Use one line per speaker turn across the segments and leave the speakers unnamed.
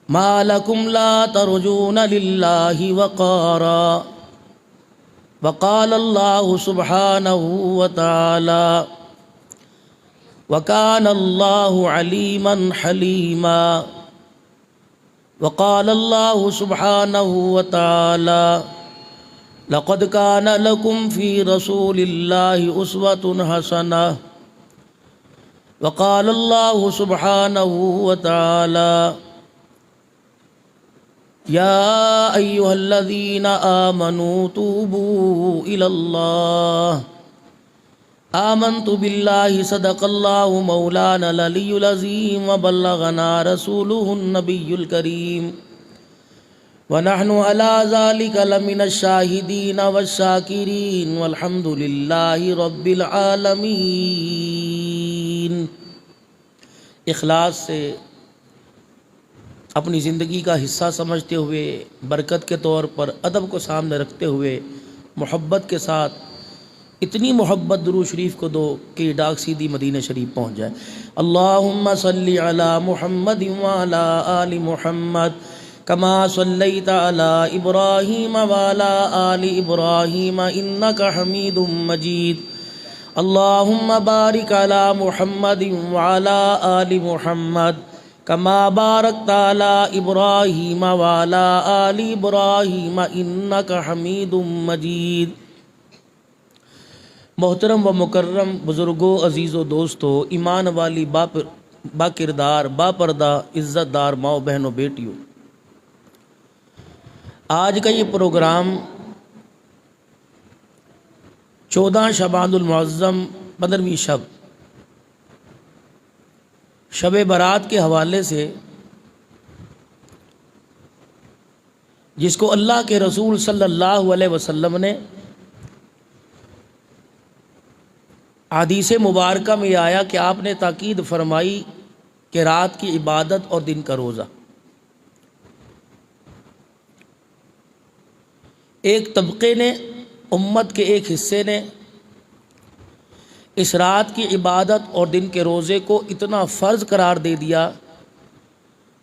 ما لكم لا ترجون لله وقارا وقال الله سبحانه وتعالى وكان الله عليما حليما وقال الله سبحانه وتعالى لقد كان لكم في رسول الله أسوة حسنة وقال الله سبحانه وتعالى يا أيها الذين آمنوا توبوا إلى الله آمنت بالله صدق الله مولانا العلي العظيم وبلغنا رسوله النبي الكريم ونحن على ذلك لمن الشاهدين والشاكرين والحمد لله رب العالمين۔ اخلاص سے اپنی زندگی کا حصہ سمجھتے ہوئے، برکت کے طور پر ادب کو سامنے رکھتے ہوئے، محبت کے ساتھ اتنی محبت درود شریف کو دو کہ یہ ڈاک سیدھی مدینہ شریف پہنچ جائے۔ اللہم صلی علی محمد وعلی آل محمد کما صلیت علی ابراہیم وعلی آل ابراہیم انک حمید مجید۔ اللہم بارک علی محمد وعلی آل محمد کما بارکت علی ابراہیم وعلی آل ابراہیم انک حمید مجید۔ محترم و مکرم بزرگوں، عزیز و دوستو، ایمان والی با کردار، با پردہ، عزت دار ماؤں، بہنوں، بیٹیوں، آج کا یہ پروگرام 14 شعبان المعظم 15ویں شب برات کے حوالے سے، جس کو اللہ کے رسول صلی اللہ علیہ وسلم نے حدیث مبارکہ میں آیا کہ آپ نے تاکید فرمائی کہ رات کی عبادت اور دن کا روزہ۔ ایک طبقے نے، امت کے ایک حصے نے اس رات کی عبادت اور دن کے روزے کو اتنا فرض قرار دے دیا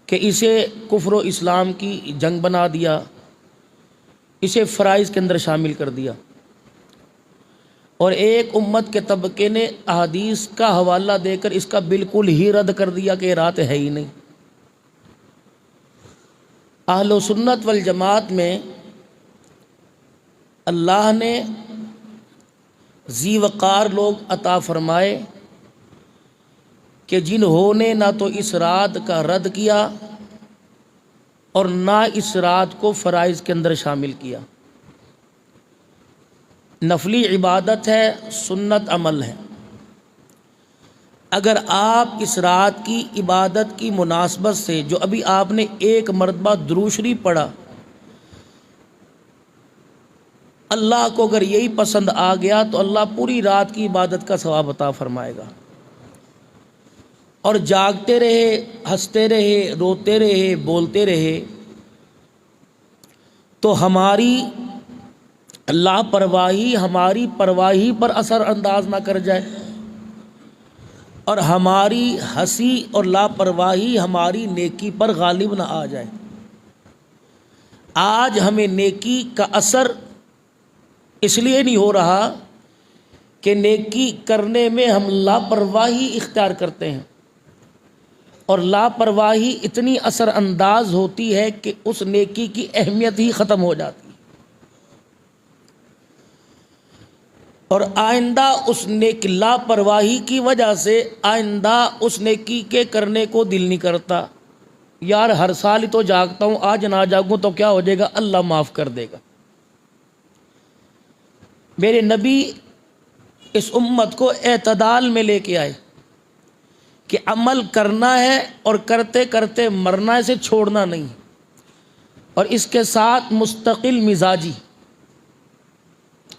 کہ اسے کفر و اسلام کی جنگ بنا دیا، اسے فرائض کے اندر شامل کر دیا، اور ایک امت کے طبقے نے احادیث کا حوالہ دے کر اس کا بالکل ہی رد کر دیا کہ یہ رات ہے ہی نہیں۔ اہل سنت والجماعت میں اللہ نے ذی وقار لوگ عطا فرمائے کہ جنہوں نے نہ تو اس رات کا رد کیا اور نہ اس رات کو فرائض کے اندر شامل کیا۔ نفلی عبادت ہے، سنت عمل ہے۔ اگر آپ اس رات کی عبادت کی مناسبت سے، جو ابھی آپ نے ایک مرتبہ درود شریف پڑھا، اللہ کو اگر یہی پسند آ گیا تو اللہ پوری رات کی عبادت کا ثواب عطا فرمائے گا، اور جاگتے رہے، ہنستے رہے، روتے رہے، بولتے رہے تو ہماری لاپرواہی ہماری پرواہی پر اثر انداز نہ کر جائے، اور ہماری ہنسی اور لاپرواہی ہماری نیکی پر غالب نہ آ جائے۔ آج ہمیں نیکی کا اثر اس لیے نہیں ہو رہا کہ نیکی کرنے میں ہم لاپرواہی اختیار کرتے ہیں، اور لاپرواہی اتنی اثر انداز ہوتی ہے کہ اس نیکی کی اہمیت ہی ختم ہو جاتی ہے، اور آئندہ اس لاپرواہی کی وجہ سے آئندہ اس نیکی کے کرنے کو دل نہیں کرتا۔ یار ہر سال ہی تو جاگتا ہوں، آج نہ جاگوں تو کیا ہو جائے گا، اللہ معاف کر دے گا۔ میرے نبی اس امت کو اعتدال میں لے کے آئے کہ عمل کرنا ہے اور کرتے کرتے مرنا ہے، اسے چھوڑنا نہیں، اور اس کے ساتھ مستقل مزاجی۔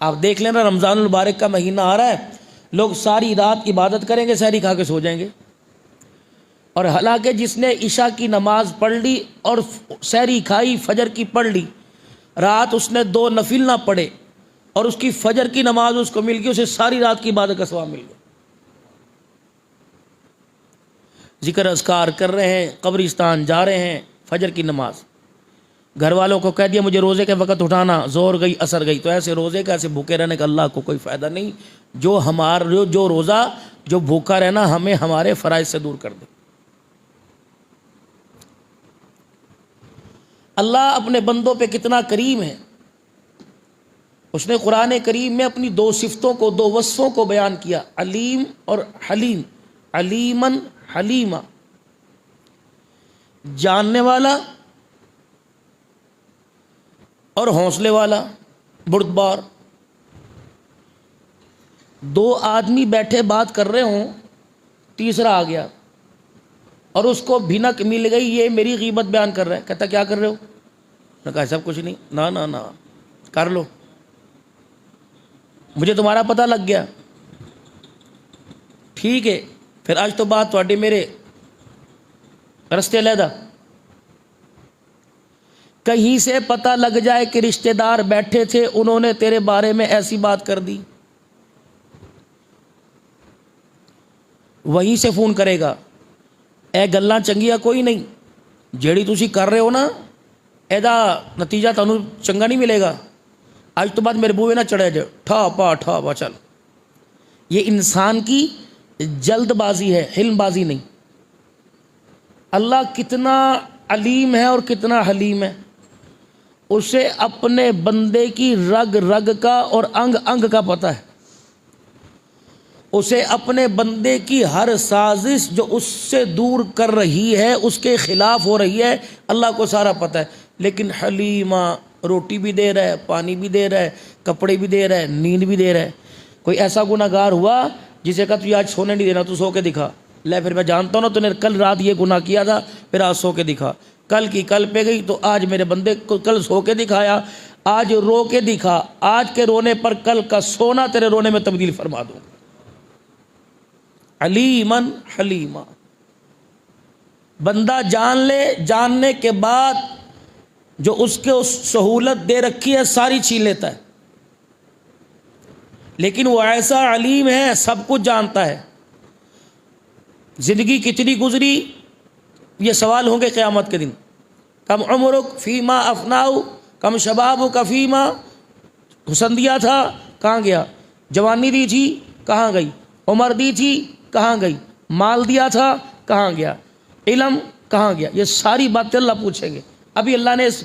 آپ دیکھ لینا، رمضان المبارک کا مہینہ آ رہا ہے، لوگ ساری رات عبادت کریں گے، سحری کھا کے سو جائیں گے، اور حالانکہ جس نے عشاء کی نماز پڑھ لی اور سحری کھائی، فجر کی پڑھ لی، رات اس نے 2 نفل نہ پڑھے اور اس کی فجر کی نماز اس کو مل گئی، اسے ساری رات کی عبادت کا ثواب مل گیا۔ ذکر اذکار کر رہے ہیں، قبرستان جا رہے ہیں، فجر کی نماز، گھر والوں کو کہہ دیا مجھے روزے کے وقت اٹھانا، زور گئی اثر گئی، تو ایسے روزے کا ایسے بھوکے رہنے کا اللہ کو کوئی فائدہ نہیں۔ جو روزہ جو بھوکا رہنا ہمیں ہمارے فرائض سے دور کر دے۔ اللہ اپنے بندوں پہ کتنا کریم ہے، اس نے قرآن کریم میں اپنی دو صفتوں کو، دو وصفوں کو بیان کیا، علیم اور حلیم، علیمن حلیمہ، جاننے والا اور حوصلے والا، بردبار۔ دو آدمی بیٹھے بات کر رہے ہوں، تیسرا آ گیا اور اس کو بھنک مل گئی، یہ میری غیبت بیان کر رہا ہے، کہتا کیا کر رہے ہو؟ نے کہا سب کچھ نہیں، نہ کر لو، مجھے تمہارا پتہ لگ گیا، ٹھیک ہے پھر آج تو بات تھوڑی میرے رستے علیحدہ۔ کہیں سے پتہ لگ جائے کہ رشتہ دار بیٹھے تھے، انہوں نے تیرے بارے میں ایسی بات کر دی، وہیں سے فون کرے گا، اے گلاں چنگیاں کوئی نہیں، جیڑی تسی کر رہے ہو نا ایدا نتیجہ تانوں چنگا نہیں ملے گا، آج تو بعد میرے بوئے نہ چڑھے جائے، ٹھا پا چل۔ یہ انسان کی جلد بازی ہے، حلم بازی نہیں۔ اللہ کتنا علیم ہے اور کتنا حلیم ہے، اسے اپنے بندے کی رگ رگ کا اور انگ انگ کا پتہ ہے، اسے اپنے بندے کی ہر سازش جو اس سے دور کر رہی ہے، اس کے خلاف ہو رہی ہے، اللہ کو سارا پتہ ہے۔ لیکن حلیمہ، روٹی بھی دے رہا ہے، پانی بھی دے رہا ہے، کپڑے بھی دے رہا ہے، نیند بھی دے رہا ہے۔ کوئی ایسا گناہ گار ہوا جسے کہا تجھے آج سونے نہیں دینا، تو سو کے دکھا، لے پھر میں جانتا ہوں نا تو نے کل رات یہ گناہ کیا تھا، پھر آج سو کے دکھا، کل کی کل پہ گئی تو آج میرے بندے کو کل سو کے دکھایا، آج رو کے دکھا، آج کے رونے پر کل کا سونا تیرے رونے میں تبدیل فرما دوں۔ علیمن حلیمہ، بندہ جان لے، جاننے کے بعد جو اس کے اس سہولت دے رکھی ہے ساری چھین لیتا ہے، لیکن وہ ایسا علیم ہے، سب کچھ جانتا ہے۔ زندگی کتنی گزری یہ سوال ہوں گے قیامت کے دن، کم عمرک فیما افناؤ، کم شبابک فیما، حسن دیا تھا کہاں گیا، جوانی دی تھی کہاں گئی، عمر دی تھی کہاں گئی، مال دیا تھا کہاں گیا، علم کہاں گیا، یہ ساری باتیں اللہ پوچھیں گے۔ ابھی اللہ نے اس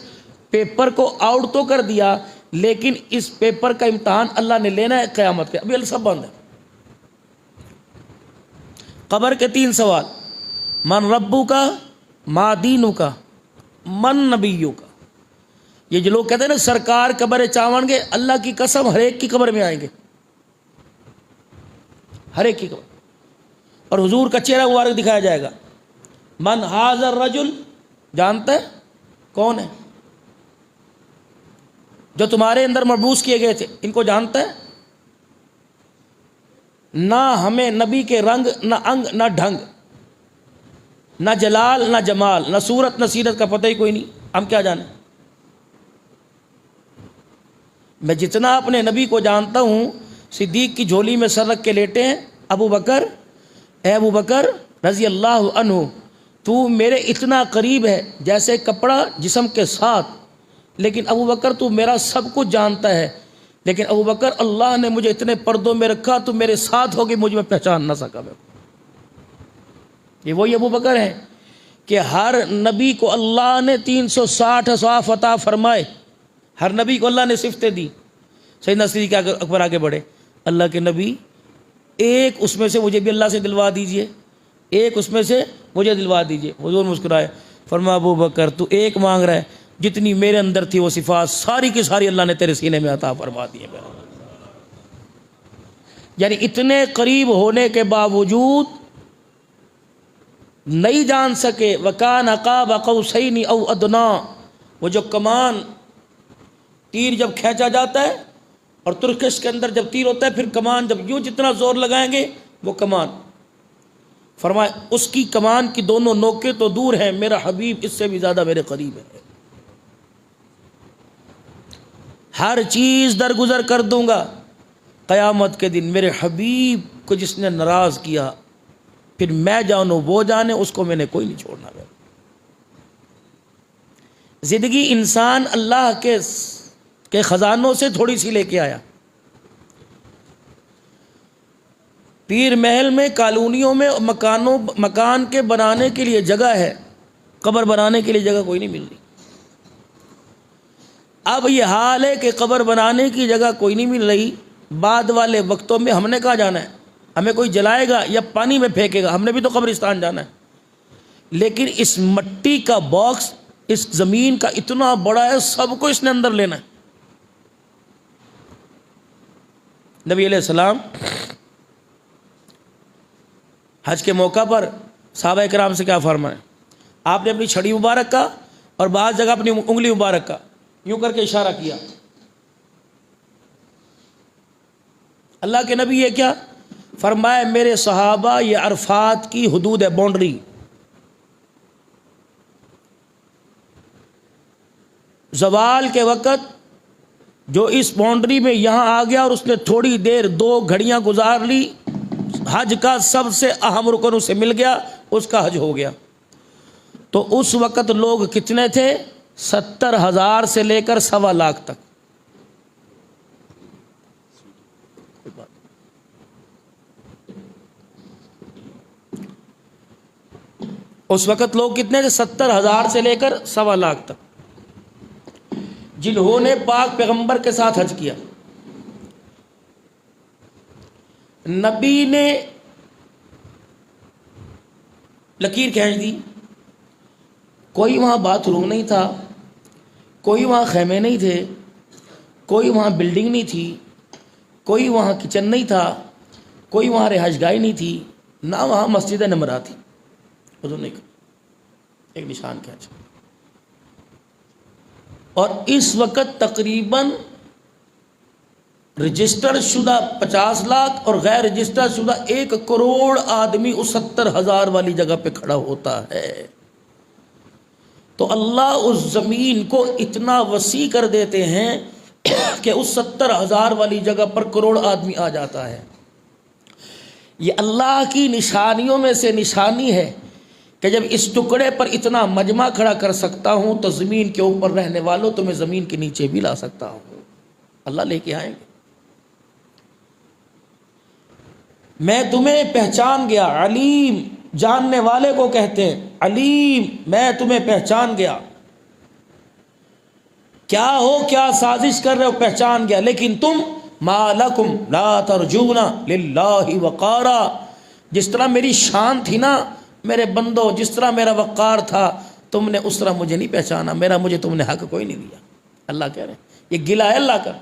پیپر کو آؤٹ تو کر دیا، لیکن اس پیپر کا امتحان اللہ نے لینا ہے قیامت کے، ابھی اللہ سب بند ہے۔ قبر کے 3 سوال، من ربو کا، ما دینو کا، من نبیو کا۔ یہ جو لوگ کہتے ہیں نا سرکار قبر چاون گے، اللہ کی قسم ہر ایک کی قبر میں آئیں گے، ہر ایک کی قبر، اور حضور کا چہرہ مبارک دکھایا جائے گا۔ من حاضر رجل، جانتا ہے کون ہے جو تمہارے اندر مبعوث کیے گئے تھے، ان کو جانتا ہے؟ نہ ہمیں نبی کے رنگ، نہ انگ، نہ ڈھنگ، نہ جلال، نہ جمال، نہ صورت، نہ سیرت کا پتہ ہی کوئی نہیں، ہم کیا جانیں؟ میں جتنا اپنے نبی کو جانتا ہوں، صدیق کی جھولی میں سر رکھ کے لیٹے ہیں ابو بکر، اے ابو بکر رضی اللہ عنہ، تو میرے اتنا قریب ہے جیسے کپڑا جسم کے ساتھ، لیکن ابو بکر تو میرا سب کچھ جانتا ہے، لیکن ابو بکر اللہ نے مجھے اتنے پردوں میں رکھا، تو میرے ساتھ ہوگی مجھے میں پہچان نہ سکا۔ یہ وہی ابو بکر ہیں کہ ہر نبی کو اللہ نے 360 اصحاف عطا فرمائے، ہر نبی کو اللہ نے صفتیں دی۔ سیدنا صدیق اکبر آگے بڑھے، اللہ کے نبی ایک اس میں سے مجھے بھی اللہ سے دلوا دیجئے، ایک اس میں سے مجھے دلوا دیجئے۔ حضور مسکرائے، فرمایا ابو بکر تو ایک مانگ رہا ہے، جتنی میرے اندر تھی وہ صفات ساری کی ساری اللہ نے تیرے سینے میں عطا فرما دی ہے۔ یعنی اتنے قریب ہونے کے باوجود نہیں جان سکے۔ وَكَانَ قَابَ قَوْسَيْنِ أَوْ أَدْنَىٰ، وہ جو کمان، تیر جب کھینچا جاتا ہے اور ترکش کے اندر جب تیر ہوتا ہے، پھر کمان جب یوں جتنا زور لگائیں گے وہ کمان، فرمایا اس کی کمان کی دونوں نوکیں تو دور ہیں، میرا حبیب اس سے بھی زیادہ میرے قریب ہے۔ ہر چیز درگزر کر دوں گا قیامت کے دن، میرے حبیب کو جس نے ناراض کیا پھر میں جانوں وہ جانے، اس کو میں نے کوئی نہیں چھوڑنا۔ زندگی انسان اللہ کے خزانوں سے تھوڑی سی لے کے آیا۔ پیر محل میں، کالونیوں میں، مکان کے بنانے کے لیے جگہ ہے، قبر بنانے کے لیے جگہ کوئی نہیں مل رہی۔ اب یہ حال ہے کہ قبر بنانے کی جگہ کوئی نہیں مل رہی، بعد والے وقتوں میں ہم نے کہاں جانا ہے؟ ہمیں کوئی جلائے گا یا پانی میں پھینکے گا؟ ہم نے بھی تو قبرستان جانا ہے۔ لیکن اس مٹی کا باکس اس زمین کا اتنا بڑا ہے، سب کو اس نے اندر لینا ہے۔ نبی علیہ السلام حج کے موقع پر صحابہ کرام سے کیا فرمائے؟ آپ نے اپنی چھڑی مبارک کا اور بعض جگہ اپنی انگلی مبارک کا یوں کر کے اشارہ کیا۔ اللہ کے نبی یہ کیا فرمایا؟ میرے صحابہ یہ عرفات کی حدود ہے، باؤنڈری۔ زوال کے وقت جو اس باؤنڈری میں یہاں آ گیا اور اس نے تھوڑی دیر 2 گھڑیاں گزار لی، حج کا سب سے اہم رکن اسے مل گیا، اس کا حج ہو گیا۔ تو اس وقت لوگ کتنے تھے؟ 70,000 سے لے کر 1.25 تک۔ اس وقت لوگ کتنے تھے؟ 70,000 سے لے کر 1.25 تک، جنہوں نے پاک پیغمبر کے ساتھ حج کیا۔ نبی نے لکیر کھینچ دی، کوئی وہاں باتھ روم نہیں تھا، کوئی وہاں خیمے نہیں تھے، کوئی وہاں بلڈنگ نہیں تھی، کوئی وہاں کچن نہیں تھا، کوئی وہاں رہائش گاہ نہیں تھی، نہ وہاں مسجد نمرہ تھی۔ حضور نے ایک نشان کھینچا، اور اس وقت تقریباً رجسٹر شدہ 50 لاکھ اور غیر رجسٹر شدہ 1 کروڑ آدمی اس 70,000 والی جگہ پہ کھڑا ہوتا ہے۔ تو اللہ اس زمین کو اتنا وسیع کر دیتے ہیں کہ اس 70,000 والی جگہ پر کروڑ آدمی آ جاتا ہے۔ یہ اللہ کی نشانیوں میں سے نشانی ہے کہ جب اس ٹکڑے پر اتنا مجمع کھڑا کر سکتا ہوں تو زمین کے اوپر رہنے والوں تو میں زمین کے نیچے بھی لا سکتا ہوں۔ اللہ لے کے آئیں گے۔ میں تمہیں پہچان گیا، علیم جاننے والے کو کہتے ہیں، علیم میں تمہیں پہچان گیا، کیا ہو، کیا سازش کر رہے ہو، پہچان گیا، لیکن تم ما لکم لا ترجون للہ وقارا، جس طرح میری شان تھی نا میرے بندو، جس طرح میرا وقار تھا، تم نے اس طرح مجھے نہیں پہچانا، مجھے تم نے حق کوئی نہیں دیا۔ اللہ کہہ رہے ہیں، یہ گلہ ہے اللہ کا۔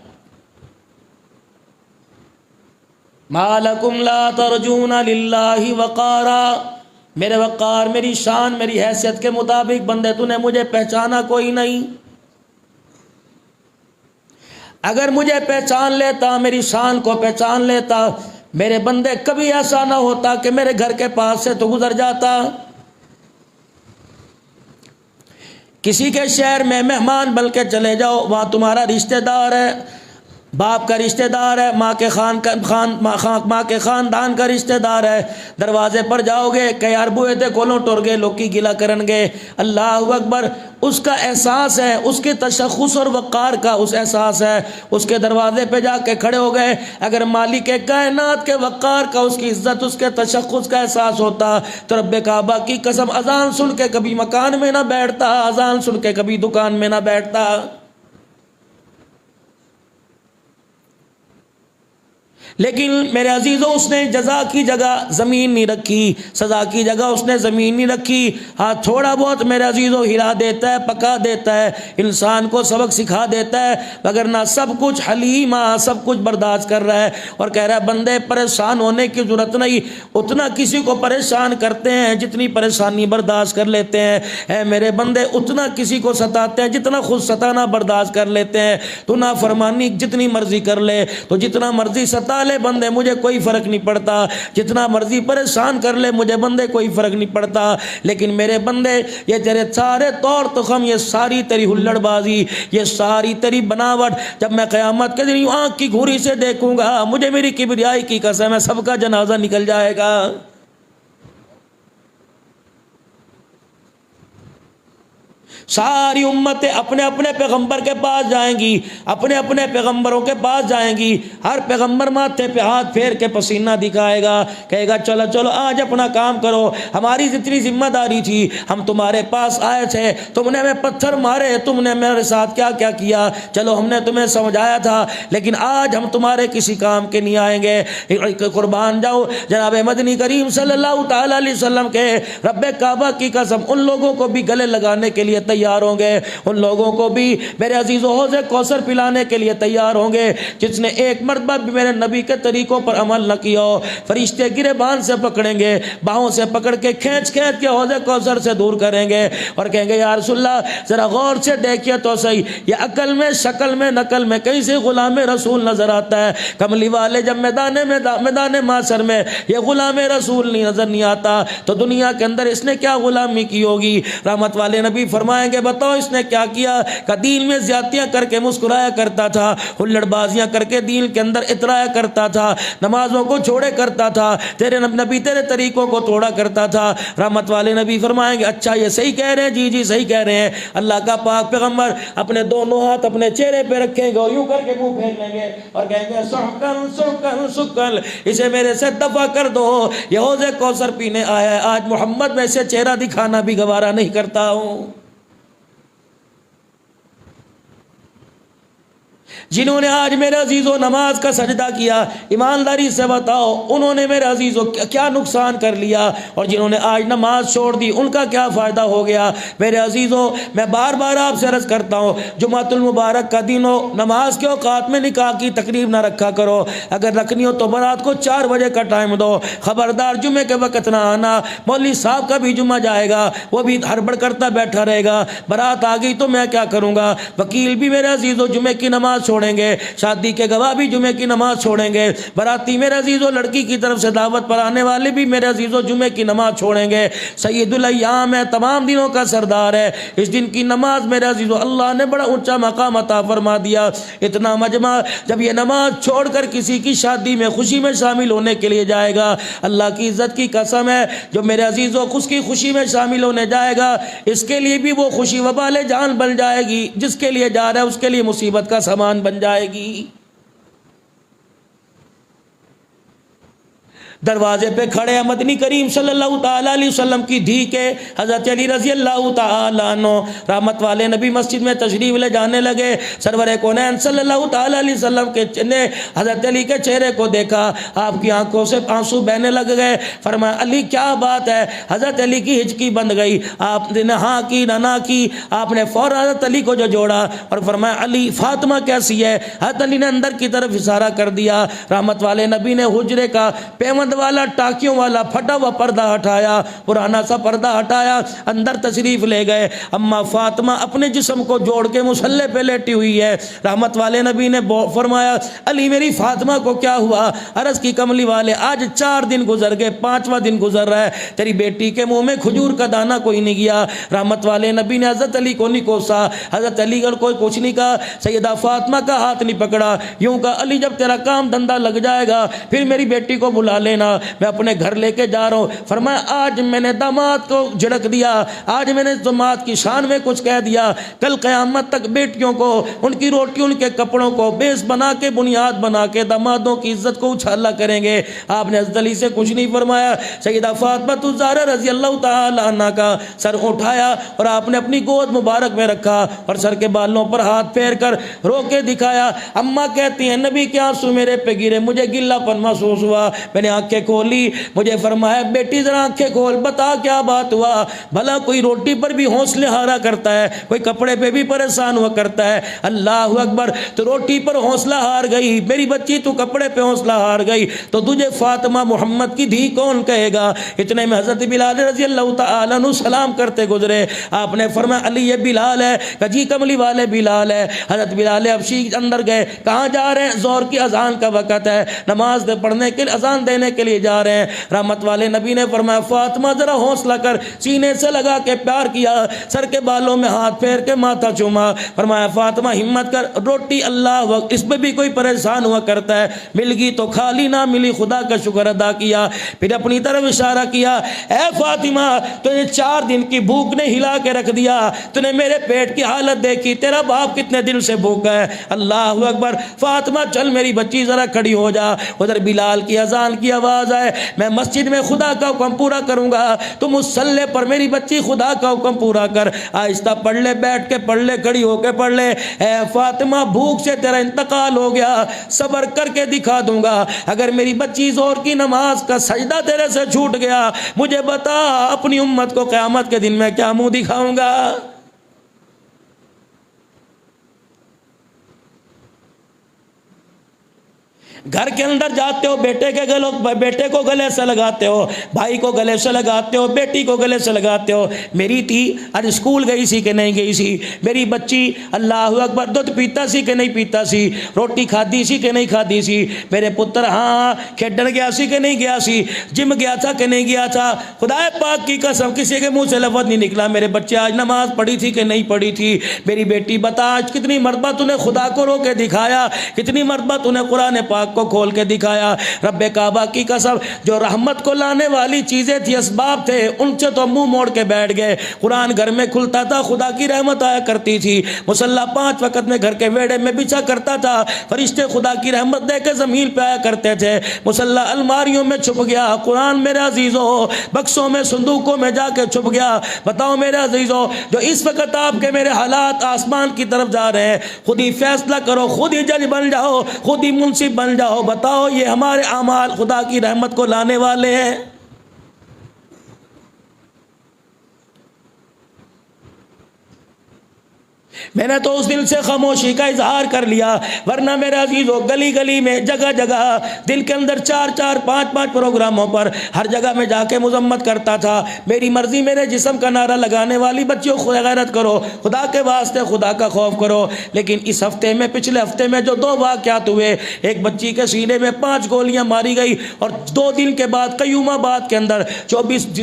ما لکم لا ترجون للہ وقارا، میرے وقار، میری شان، میری حیثیت کے مطابق بندے تو نے مجھے پہچانا کوئی نہیں۔ اگر مجھے پہچان لیتا، میری شان کو پہچان لیتا، میرے بندے کبھی ایسا نہ ہوتا کہ میرے گھر کے پاس سے تو گزر جاتا، کسی کے شہر میں مہمان بلکہ چلے جاؤ، وہاں تمہارا رشتہ دار ہے، باپ کا رشتہ دار ہے، ماں کے خاندان کا رشتہ دار ہے، دروازے پر جاؤ گے کہ یار بوئے تے کولوں ٹر گئے، لوگ کی گلا کرن گے، اللہ اکبر، اس کا احساس ہے، اس کے تشخص اور وقار کا اس احساس ہے، اس کے دروازے پہ جا کے کھڑے ہو گئے۔ اگر مالک کائنات کے وقار کا، اس کی عزت، اس کے تشخص کا احساس ہوتا تو رب کعبہ کی قسم اذان سن کے کبھی مکان میں نہ بیٹھتا، اذان سن کے کبھی دکان میں نہ بیٹھتا۔ لیکن میرے عزیزوں، اس نے جزا کی جگہ زمین نہیں رکھی، سزا کی جگہ اس نے زمین نہیں رکھی۔ ہاں تھوڑا بہت میرے عزیزوں ہلا دیتا ہے، پکا دیتا ہے، انسان کو سبق سکھا دیتا ہے، وگرنہ سب کچھ حلیمہ، سب کچھ برداشت کر رہا ہے اور کہہ رہا ہے بندے پریشان ہونے کی ضرورت نہیں، اتنا کسی کو پریشان کرتے ہیں جتنی پریشانی برداشت کر لیتے ہیں، اے میرے بندے اتنا کسی کو ستاتے ہیں جتنا خود ستانا برداشت کر لیتے ہیں۔ تو نافرمانی جتنی مرضی کر لے، تو جتنا مرضی ستا لے بندے، مجھے کوئی فرق نہیں پڑتا، جتنا مرضی پریشان کر لے مجھے بندے کوئی فرق نہیں پڑتا، لیکن میرے بندے یہ تیرے سارے طور تخم، یہ ساری تیری ہلڑ بازی، یہ ساری تیری بناوٹ، جب میں قیامت کے دن آنکھ کی گھوری سے دیکھوں گا، مجھے میری کبریائی کی قسم ہے سب کا جنازہ نکل جائے گا۔ ساری امتیں اپنے اپنے پیغمبر کے پاس جائیں گی، اپنے اپنے پیغمبروں کے پاس جائیں گی، ہر پیغمبر ماتھے پہ ہاتھ پھیر کے پسینہ دکھائے گا، کہے گا چلو چلو آج اپنا کام کرو، ہماری جتنی ذمہ داری تھی ہم تمہارے پاس آئے تھے، تم نے ہمیں پتھر مارے، تم نے میرے ساتھ کیا کیا کیا، چلو ہم نے تمہیں سمجھایا تھا، لیکن آج ہم تمہارے کسی کام کے نہیں آئیں گے، قربان جاؤ جناب مدنی کریم صلی اللہ تعالی علیہ وسلم کے رب کعبہ کی قسم، ان لوگوں کو بھی گلے لگانے کے لیے تیار ہوں گے، ان لوگوں کو بھی میرے عزیزو حوض کوثر پلانے کے لیے تیار ہوں گے جس نے ایک مرتبہ بھی میرے نبی کے طریقوں پر عمل نہ کیا ہو۔ فرشتے گریبان سے پکڑیں گے، باہوں سے پکڑ کے کھینچ کھینچ کے حوض کوثر سے دور کریں گے اور کہیں گے یا رسول اللہ ذرا غور سے دیکھیے تو صحیح، یہ عقل میں شکل میں نقل میں کہیں سے غلام رسول نظر آتا ہے، کملی والے جب میدان معاشر میں یہ غلام رسول نہیں نظر نہیں آتا تو دنیا کے اندر اس نے کیا غلامی کی ہوگی؟ رحمت والے نبی فرمائیں گے بتاؤ اس نے کیا کیا؟ کہ دین میں زیادتیاں کر کے مسکرایا کرتا تھا، ہلڑ بازیاں کر کے دین کے اندر اترایا کرتا تھا، نمازوں کو چھوڑے کرتا تھا، تیرے نبی تیرے طریقوں کو توڑا کرتا تھا۔ رحمت والے نبی فرمائیں گے اچھا یہ صحیح کہہ رہے ہیں، جی جی صحیح کہہ رہے ہیں۔ اللہ کا پاک پیغمبر اپنے دونوں ہاتھ اپنے چہرے پہ رکھیں گے اور یوں کر کے منہ پھیر لیں گے اور کہیں گے سحقن سحقن سحقن، اسے میرے سے دفع کر دو، یہ حوض کوثر پینے آیا ہے، آج محمد میں سے چہرہ دکھانا بھی گوارا نہیں کرتا ہوں۔ جنہوں نے آج میرے عزیزو نماز کا سجدہ کیا، ایمانداری سے بتاؤ انہوں نے میرے عزیزو کیا نقصان کر لیا، اور جنہوں نے آج نماز چھوڑ دی ان کا کیا فائدہ ہو گیا؟ میرے عزیزو میں بار بار آپ سے عرض کرتا ہوں، جمعۃ المبارک کا دن ہو، نماز کے اوقات میں نکاح کی تقریب نہ رکھا کرو، اگر رکھنی ہو تو برات کو 4 بجے کا ٹائم دو، خبردار جمعے کے وقت نہ آنا، مولوی صاحب کا بھی جمعہ جائے گا، وہ بھی ہڑبڑ کرتا بیٹھا رہے گا، برات آ گئی تو میں کیا کروں گا؟ وکیل بھی میرے عزیزو جمعے کی نماز چھوڑیں گے، شادی کے گواہ بھی جمعے کی نماز چھوڑیں گے، باراتی میرے عزیزو لڑکی کی طرف سے دعوت پر آنے والے بھی میرے عزیزو جمعے کی نماز چھوڑیں گے۔ سید الایام ہے، تمام دنوں کا سردار ہے، اس دن کی نماز میرے عزیزو اللہ نے بڑا اونچا مقام عطا فرما دیا۔ اتنا مجمع جب یہ نماز چھوڑ کر کسی کی شادی میں خوشی میں شامل ہونے کے لیے جائے گا، اللہ کی عزت کی قسم ہے جو میرے عزیزو اس کی خوشی میں شامل ہونے جائے گا، اس کے لیے بھی وہ خوشی وبال جان بن جائے گی، جس کے لیے جا رہا ہے اس کے لیے مصیبت کا سامان بن جائے گی۔ دروازے پہ کھڑے ہیں مدنی کریم صلی اللہ تعالی علیہ وسلم کی دھی کے حضرت علی رضی اللہ تعالی عنہ، رحمت والے نبی مسجد میں تشریف لے جانے لگے، سرور کونین صلی اللہ تعالی علیہ وسلم کے حضرت علی کے چہرے کو دیکھا، آپ کی آنکھوں سے آنسو بہنے لگ گئے، فرمایا علی کیا بات ہے؟ حضرت علی کی ہچکی بند گئی، آپ نے ہاں کی نہ کی، آپ نے فوراً حضرت علی کو جو جوڑا اور فرمایا علی فاطمہ کیسی ہے؟ حضرت علی نے اندر کی طرف اشارہ کر دیا، رحمت والے نبی نے حجرے کا پیمند والا ٹاکیوں والا پھٹا ہوا پردہ ہٹایا، پرانا سا پردہ ہٹایا، اندر تشریف لے گئے، اما فاطمہ اپنے جسم کو جوڑ کے مصلے پہ لیٹی ہوئی ہے، رحمت والے نبی نے فرمایا علی میری فاطمہ کو کیا ہوا؟ عرض کی کملی والے آج 4 دن گزر گئے، 5واں دن گزر رہا ہے، تیری بیٹی کے منہ میں کھجور کا دانہ کوئی نہیں گیا۔ رحمت والے نبی نے حضرت علی کو نہیں کوسا، حضرت علی کو کوئی کچھ نہیں کہا، سیدہ فاطمہ کا ہاتھ نہیں پکڑا، یوں کہا علی جب تیرا کام دھندا لگ جائے گا پھر میری بیٹی کو بلا لینا، میں اپنے گھر لے کے جا رہا ہوں۔ فرمایا آج میں نے داماد کو جھڑک دیا، آج میں نے داماد کی شان میں کچھ کہہ دیا، کل قیامت تک بیٹیوں کو ان کی روٹی ان کے کپڑوں کو بیس بنا کے بنیاد بنا کے دامادوں کی عزت کو اچھالا کریں گے۔ آپ نے حضرت علی سے کچھ نہیں فرمایا، سیدہ فاطمہ الزہرا رضی اللہ تعالی عنہا کا سر اٹھایا اور آپ نے اپنی گود مبارک میں رکھا اور سر کے بالوں پر ہاتھ پھیر کر رو کے دکھایا۔ اماں کہتی ہیں نبی کے آنسو میرے پہ گرے، مجھے گلا پن محسوس ہوا، میں نے آنکھیں کھولی، مجھے فرمایا بیٹی ذرا آنکھیں کھول، بتا کیا بات ہوا؟ بھلا کوئی روٹی پر بھی حوصلے ہارا کرتا ہے، کوئی کپڑے پہ بھی پریشان ہوا کرتا ہے؟ اللہ اکبر، تو روٹی پر حوصلہ ہار گئی میری بچی، تو کپڑے پہ حوصلہ ہار گئی تو تجھے فاطمہ محمد کی دھی کون کہے گا؟ اتنے میں حضرت بلال رضی اللہ تعالی عنہ سلام کرتے گزرے، آپ نے فرمایا علی یہ بلال ہے، کہ جی کملی والے بلال ہے۔ حضرت بلال حبشی اندر گئے، کہاں جا رہے ہیں؟ ظہر کی اذان کا وقت ہے، نماز پڑھنے کے اذان دینے کے لیے جا رہے ہیں، رحمت والے نبی نے فرمایا فاطمہ ذرا حوصلہ کر، سینے سے لگا کے پیار کیا، سر کے بالوں میں ہاتھ پھیر کے ماتھا چوما، فرمایا فاطمہ ہمت کر، روٹی اللہ وقت اس میں بھی کوئی پریشان ہوا کرتا ہے، مل گئی تو کھا لی، نہ ملی خدا کا شکر ادا کیا۔ پھر اپنی طرف اشارہ کیا، اے فاطمہ تجھے 4 دن کی بھوک نے ہلا کے رکھ دیا، تو نے میرے پیٹ کی حالت دیکھی، تیرا باپ کتنے دن سے بھوکا ہے۔ اللہ اکبر، فاطمہ چل میری بچی ذرا کھڑی ہو جا، ادھر بلال کی اذان کی آواز آئے، میں مسجد میں خدا کا حکم پورا کروں گا، تم مصلی پر میری بچی خدا کا حکم پورا کر، آہستہ پڑھ لے، بیٹھ کے پڑھ لے، کھڑی ہو کے پڑھ لے۔ اے فاطمہ بھوک سے تیرا انتقال ہو گیا، صبر کر کے دکھا دوں گا، اگر میری بچی ظہر کی نماز کا سجدہ تیرے سے چھوٹ گیا مجھے بتا اپنی امت کو قیامت کے دن میں کیا منہ دکھاؤں گا۔ گھر کے اندر جاتے ہو، بیٹے کو گلے سے لگاتے ہو، بھائی کو گلے سے لگاتے ہو، بیٹی کو گلے سے لگاتے ہو، میری تھی آج اسکول گئی سی کہ نہیں گئی سی، میری بچی اللہ اکبر دودھ پیتا سی کہ نہیں پیتا سی، روٹی کھادی سی کہ نہیں کھادی سی، میرے پتر ہاں کھیڈن گیا سی کہ نہیں گیا سی، جم گیا تھا کہ نہیں گیا تھا، خدا پاک کی قسم کسی کے منہ سے لفظ نہیں نکلا میرے بچے آج نماز پڑھی تھی کہ نہیں پڑھی تھی۔ میری بیٹی بتا آج کتنی مرتبہ تو نے خدا کو رو کے دکھایا، کتنی مرتبہ تو نے قرآن پاک کو کھول کے دکھایا۔ رب کعبہ کی قسم جو رحمت کو لانے والی چیزیں تھی، اسباب تھے، ان سے تو منہ موڑ کے بیٹھ گئے۔ قرآن گھر میں کھلتا تھا، خدا کی رحمت آیا کرتی تھی، مصلی 5 وقت میں گھر کے ویڑے میں بچھا کرتا تھا، فرشتے خدا کی رحمت دے کے زمین پہ آیا کرتے تھے، مصلی الماریوں میں چھپ گیا، قرآن میرے عزیزوں بکسوں میں صندوقوں میں جا کے چھپ گیا۔ بتاؤ میرے عزیزوں جو اس وقت آپ کے میرے حالات آسمان کی طرف جا رہے ہیں، خود ہی فیصلہ کرو، خود ہی جج بن جاؤ، خود ہی منصف بن جاؤ، بتاؤ یہ ہمارے اعمال خدا کی رحمت کو لانے والے ہیں؟ میں نے تو اس دل سے خاموشی کا اظہار کر لیا، ورنہ میرے عزیزوں گلی گلی میں جگہ جگہ دل کے اندر 4 5 پروگراموں پر ہر جگہ میں جا کے مذمت کرتا تھا، میری مرضی میرے جسم کا نعرہ لگانے والی بچیوں خدا غیرت کرو، خدا کے واسطے خدا کا خوف کرو۔ لیکن اس ہفتے میں پچھلے ہفتے میں جو 2 واقعات ہوئے، ایک بچی کے سینے میں 5 گولیاں ماری گئی، اور 2 دن کے بعد قیوم آباد کے اندر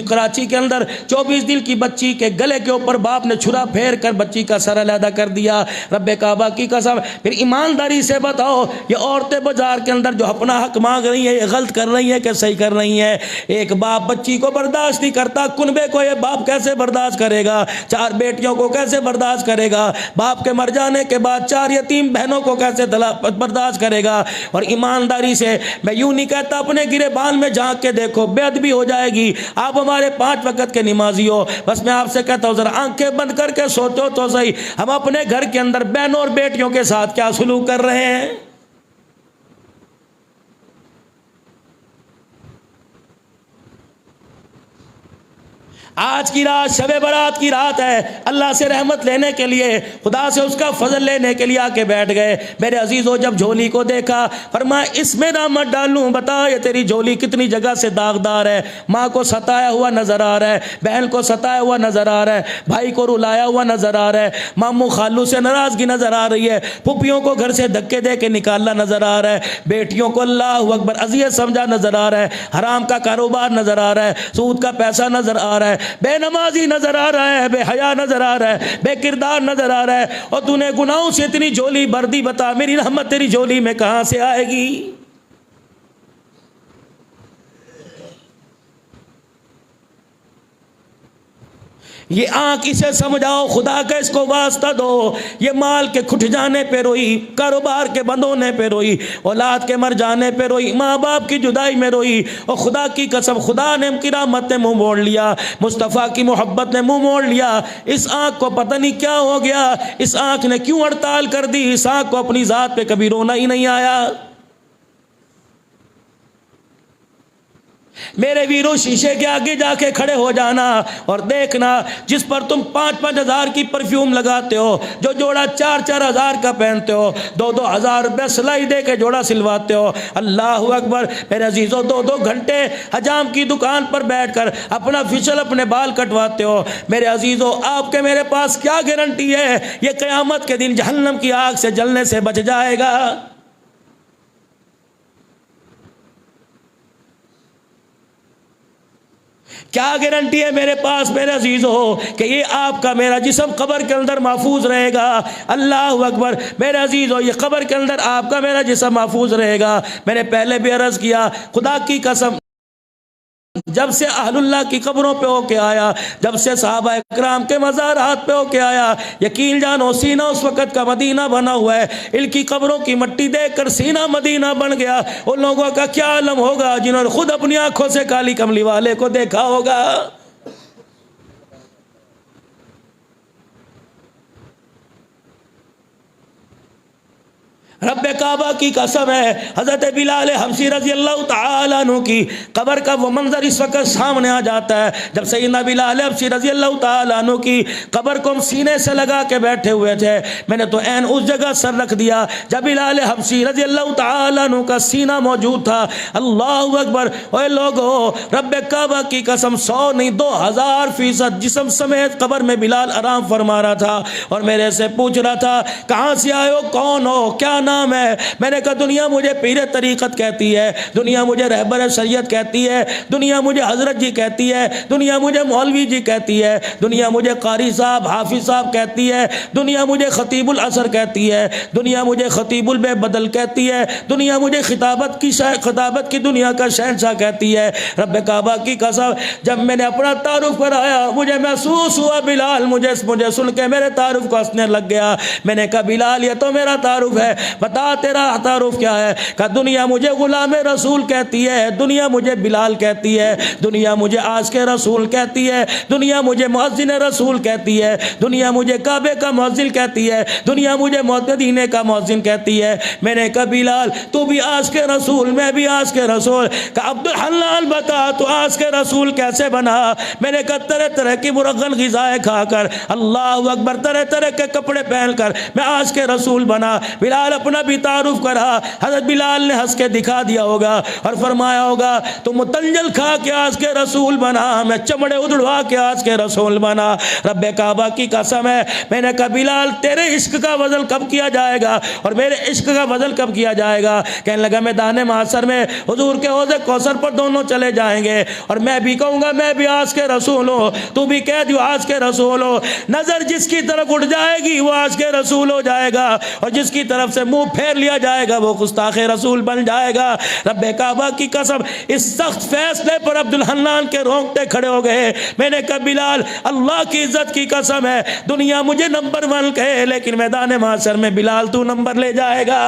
کراچی کے اندر 24 دن کی بچی کے گلے کے اوپر باپ نے چھرا پھیر کر بچی کا سر علیحدہ کر دیا۔ رب کعبہ کی قسم پھر ایمانداری سے بتاؤ یہ عورتیں بازار کے اندر جو اپنا حق مانگ رہی ہیں، یہ غلط کر رہی ہیں کہ صحیح کر رہی ہیں؟ ایک باپ بچی کو برداشت نہیں کرتا، کنبے کو یہ باپ کیسے برداشت کرے گا؟ 4 بیٹیوں کو کیسے برداشت کرے گا؟ باپ کے مر جانے کے بعد 4 یتیم بہنوں کو کیسے برداشت کرے گا؟ اور ایمانداری سے میں یوں نہیں کہتا، اپنے گریبان میں جھانک کے دیکھو، بے ادبی ہو جائے گی۔ آپ ہمارے 5 وقت کے نمازی ہو، بس میں آپ سے کہتا ہوں ذرا آنکھیں بند کر کے سوچو تو صحیح، ہم اپنے گھر کے اندر بہنوں اور بیٹیوں کے ساتھ کیا سلوک کر رہے ہیں؟ آج کی رات شب برات کی رات ہے، اللہ سے رحمت لینے کے لیے، خدا سے اس کا فضل لینے کے لیے آ کے بیٹھ گئے۔ میرے عزیزوں جب جھولی کو دیکھا فرمایا اس میں نہ مت ڈالوں، بتا یہ تیری جھولی کتنی جگہ سے داغدار ہے، ماں کو ستایا ہوا نظر آ رہا ہے، بہن کو ستایا ہوا نظر آ رہا ہے، بھائی کو رلایا ہوا نظر آ رہا ہے، ماموں خالو سے ناراضگی نظر آ رہی ہے، پھپھیوں کو گھر سے دھکے دے کے نکالنا نظر آ رہا ہے، بیٹیوں کو اللہ اکبر اذیت سمجھا نظر آ رہا ہے، حرام کا کاروبار نظر آ رہا ہے، سود کا پیسہ نظر آ رہا ہے، بے نمازی نظر آ رہا ہے، بے حیا نظر آ رہا ہے، بے کردار نظر آ رہا ہے، اور تو نے گناہوں سے اتنی جھولی بھر دی، بتا میری رحمت تیری جھولی میں کہاں سے آئے گی؟ یہ آنکھ اسے سمجھاؤ، خدا کا اس کو واسطہ دو، یہ مال کے کھٹ جانے پہ روئی، کاروبار کے بند ہونے پہ روئی، اولاد کے مر جانے پہ روئی، ماں باپ کی جدائی میں روئی، اور خدا کی قسم خدا نے کی رحمت نے منہ موڑ لیا، مصطفیٰ کی محبت نے منہ موڑ لیا۔ اس آنکھ کو پتہ نہیں کیا ہو گیا، اس آنکھ نے کیوں ہڑتال کر دی، اس آنکھ کو اپنی ذات پہ کبھی رونا ہی نہیں آیا۔ میرے ویرو شیشے کے آگے جا کے کھڑے ہو جانا اور دیکھنا، جس پر تم 5 ہزار کی پرفیوم لگاتے ہو، جو جوڑا 4 ہزار کا پہنتے ہو، 2 ہزار روپے سلائی دے کے جوڑا سلواتے ہو، اللہ اکبر میرے عزیزوں 2 گھنٹے حجام کی دکان پر بیٹھ کر اپنا فیشل اپنے بال کٹواتے ہو، میرے عزیزوں آپ کے میرے پاس کیا گارنٹی ہے یہ قیامت کے دن جہنم کی آگ سے جلنے سے بچ جائے گا؟ کیا گارنٹی ہے میرے پاس میرے عزیزو کہ یہ آپ کا میرا جسم قبر کے اندر محفوظ رہے گا؟ اللہ اکبر میرے عزیزو، یہ قبر کے اندر آپ کا میرا جسم محفوظ رہے گا۔ میں نے پہلے بھی عرض کیا، خدا کی قسم جب سے اہل اللہ کی قبروں پہ ہو کے آیا، جب سے صحابہ اکرام کے مزارات پہ ہو کے آیا، یقین جانو سینہ اس وقت کا مدینہ بنا ہوا ہے۔ ان کی قبروں کی مٹی دیکھ کر سینہ مدینہ بن گیا۔ ان لوگوں کا کیا عالم ہوگا جنہوں نے خود اپنی آنکھوں سے کالی کملی والے کو دیکھا ہوگا۔ رب کعبہ کی قسم ہے، حضرت بلال حبشی رضی اللہ تعالیٰ عنہ کی قبر کا وہ منظر اس وقت سامنے آ جاتا ہے۔ جب سیدنا بلال حبشی رضی اللہ تعالیٰ عنہ کی قبر کو ہم سینے سے لگا کے بیٹھے ہوئے تھے، میں نے تو عین اس جگہ سر رکھ دیا جب بلال حبشی رضی اللہ تعالیٰ عنہ کا سینہ موجود تھا۔ اللہ اکبر! اے لوگو، رب کعبہ کی قسم 100 نہیں 2000% جسم سمیت قبر میں بلال آرام فرما رہا تھا، اور میرے سے پوچھ رہا تھا کہاں سے آئے ہو، کون ہو، کیا نام ہے؟ میں نے کہا دنیا مجھے پیر طریقت کہتی ہے، دنیا مجھے رہبر شریعت کہتی ہے، دنیا مجھے حضرت جی کہتی ہے، دنیا مجھے مولوی جی کہتی ہے، دنیا مجھے قاری صاحب حافظ صاحب کہتی ہے، دنیا مجھے خطیب العصر کہتی ہے، دنیا مجھے خطیب البے بدل کہتی ہے، دنیا مجھے خطابت کی دنیا کا شہنشاہ کہتی ہے۔ رب کعبہ کی قسم جب میں نے اپنا تعارف کرایا، مجھے محسوس ہوا بلال مجھے سن کے میرے تعارف کو ہنسنے لگ گیا۔ میں نے کہا بلال یہ تو میرا تعارف ہے، بتا تیرا تعارف کیا ہے؟ کہ دنیا مجھے غلام رسول کہتی ہے، دنیا مجھے بلال کہتی ہے، دنیا مجھے عاشق رسول کہتی ہے، دنیا مجھے مؤذن رسول کہتی ہے، دنیا مجھے کعبے کا مؤذن کہتی ہے، دنیا مجھے مدینے کا مؤذن کہتی ہے۔ میں نے کہا بلال تو بھی عاشق رسول، میں بھی عاشق رسول۔ کہ عبد الحنان بتا تو عاشق رسول کیسے بنا؟ میں نے کہا طرح طرح کی مرغن غذائیں کھا کر، اللہ اکبر، طرح طرح کے کپڑے پہن کر میں عاشق رسول بنا۔ بلال اپنا بھی تعارف کرا۔ حضرت بلال نے ہنس کے دکھا دیا ہوگا اور فرمایا ہوگا تو متنجل کھا کے عاشق رسول بنا، میں چمڑے ادڑوا کے عاشق رسول بنا۔ رب کعبہ کی قسم ہے، میں نے کہا بلال تیرے عشق کا وزن کب کیا جائے گا اور میرے عشق کا وزن کب کیا جائے گا؟ کہنے لگا میدان محشر میں حضور کے حوض کوثر پر دونوں چلے جائیں گے اور میں بھی کہوں گا میں بھی عاشق رسول ہوں، تو بھی کہہ دیو عاشق رسول ہو۔ نظر جس کی طرف اٹھ جائے گی وہ عاشق رسول ہو جائے گا، اور جس کی طرف سے منہ پھیر لیا جائے گا وہ گستاخ رسول بن جائے گا۔ رب کعبہ کی قسم اس سخت فیصلے پر عبد الحنان کے رونگٹے کھڑے ہو گئے۔ میں نے کہا بلال اللہ کی عزت کی قسم ہے، دنیا مجھے نمبر 1 کہے لیکن میدان محشر میں بلال تو نمبر لے جائے گا۔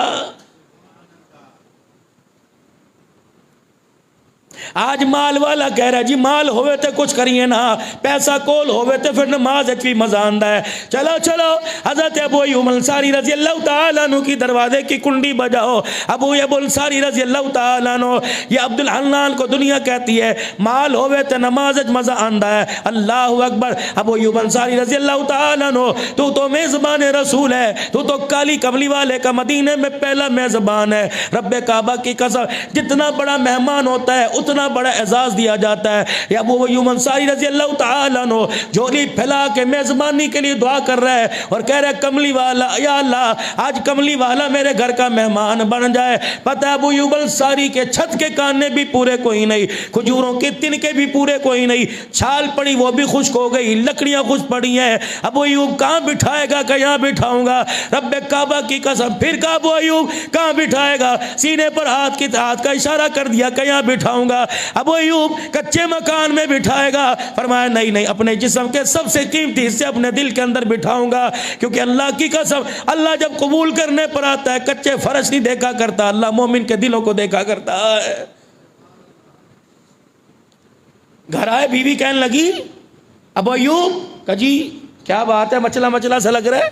آج مال والا کہہ رہا ہے جی مال ہوئے تے کچھ کریے نا، پیسہ کول ہوئے تے پھر نماز بھی مزہ آندا ہے۔ چلو چلو حضرت ابو ایوب انصاری رضی اللہ تعالیٰ عنہ کی دروازے کی کنڈی بجاؤ۔ ابو ایوب انصاری رضی اللہ تعالیٰ عنہ، یہ عبد الحنان کو دنیا کہتی ہے مال ہوئے تے نماز مزہ آندا ہے۔ اللہ اکبر! ابو ایوب انصاری رضی اللہ تعالیٰ عنہ، تو میزبان رسول ہے، تو کالی کملی والے کا مدینے میں پہلا میزبان ہے۔ رب کعبہ کی قسم جتنا بڑا مہمان ہوتا ہے اتنا بڑا اعزاز دیا جاتا ہے۔ یا ابو ایوب انصاری رضی اللہ تعالیٰ عنہ جھولی پھیلا کے میزبانی کے لیے دعا کر رہا ہے اور کہہ رہا ہے کملی والا، یا اللہ آج کملی والا میرے گھر کا مہمان بن جائے۔ پتہ ہے ابو ایوب انصاری کے چھت کے کانے بھی پورے کوئی نہیں، کھجوروں کے تنکے بھی پورے کوئی نہیں، چھال پڑی وہ بھی خشک ہو گئی، لکڑیاں خشک پڑی ہیں۔ ابو ایوب کہاں بٹھائے گا کہ یہاں بٹھاؤں گا؟ رب کعبہ کی قسم پھر کہا ابو ایوب کہاں بٹھائے گا؟ سینے پر ہاتھ کا اشارہ کر دیا کہ یہاں بٹھاؤں گا۔ ابو ایوب کچے مکان میں بٹھائے گا؟ فرمایا نہیں نہیں، اپنے جسم کے سب سے قیمتی حصے اپنے دل کے اندر بٹھاؤں گا، کیونکہ اللہ کی قسم اللہ جب قبول کرنے پر آتا ہے کچے فرش نہیں دیکھا کرتا، اللہ مومن کے دلوں کو دیکھا کرتا ہے۔ گھر آئے بیوی کہنے لگی ابو ایوب کہ جی کیا بات ہے، مچلا مچلا سا لگ رہا ہے،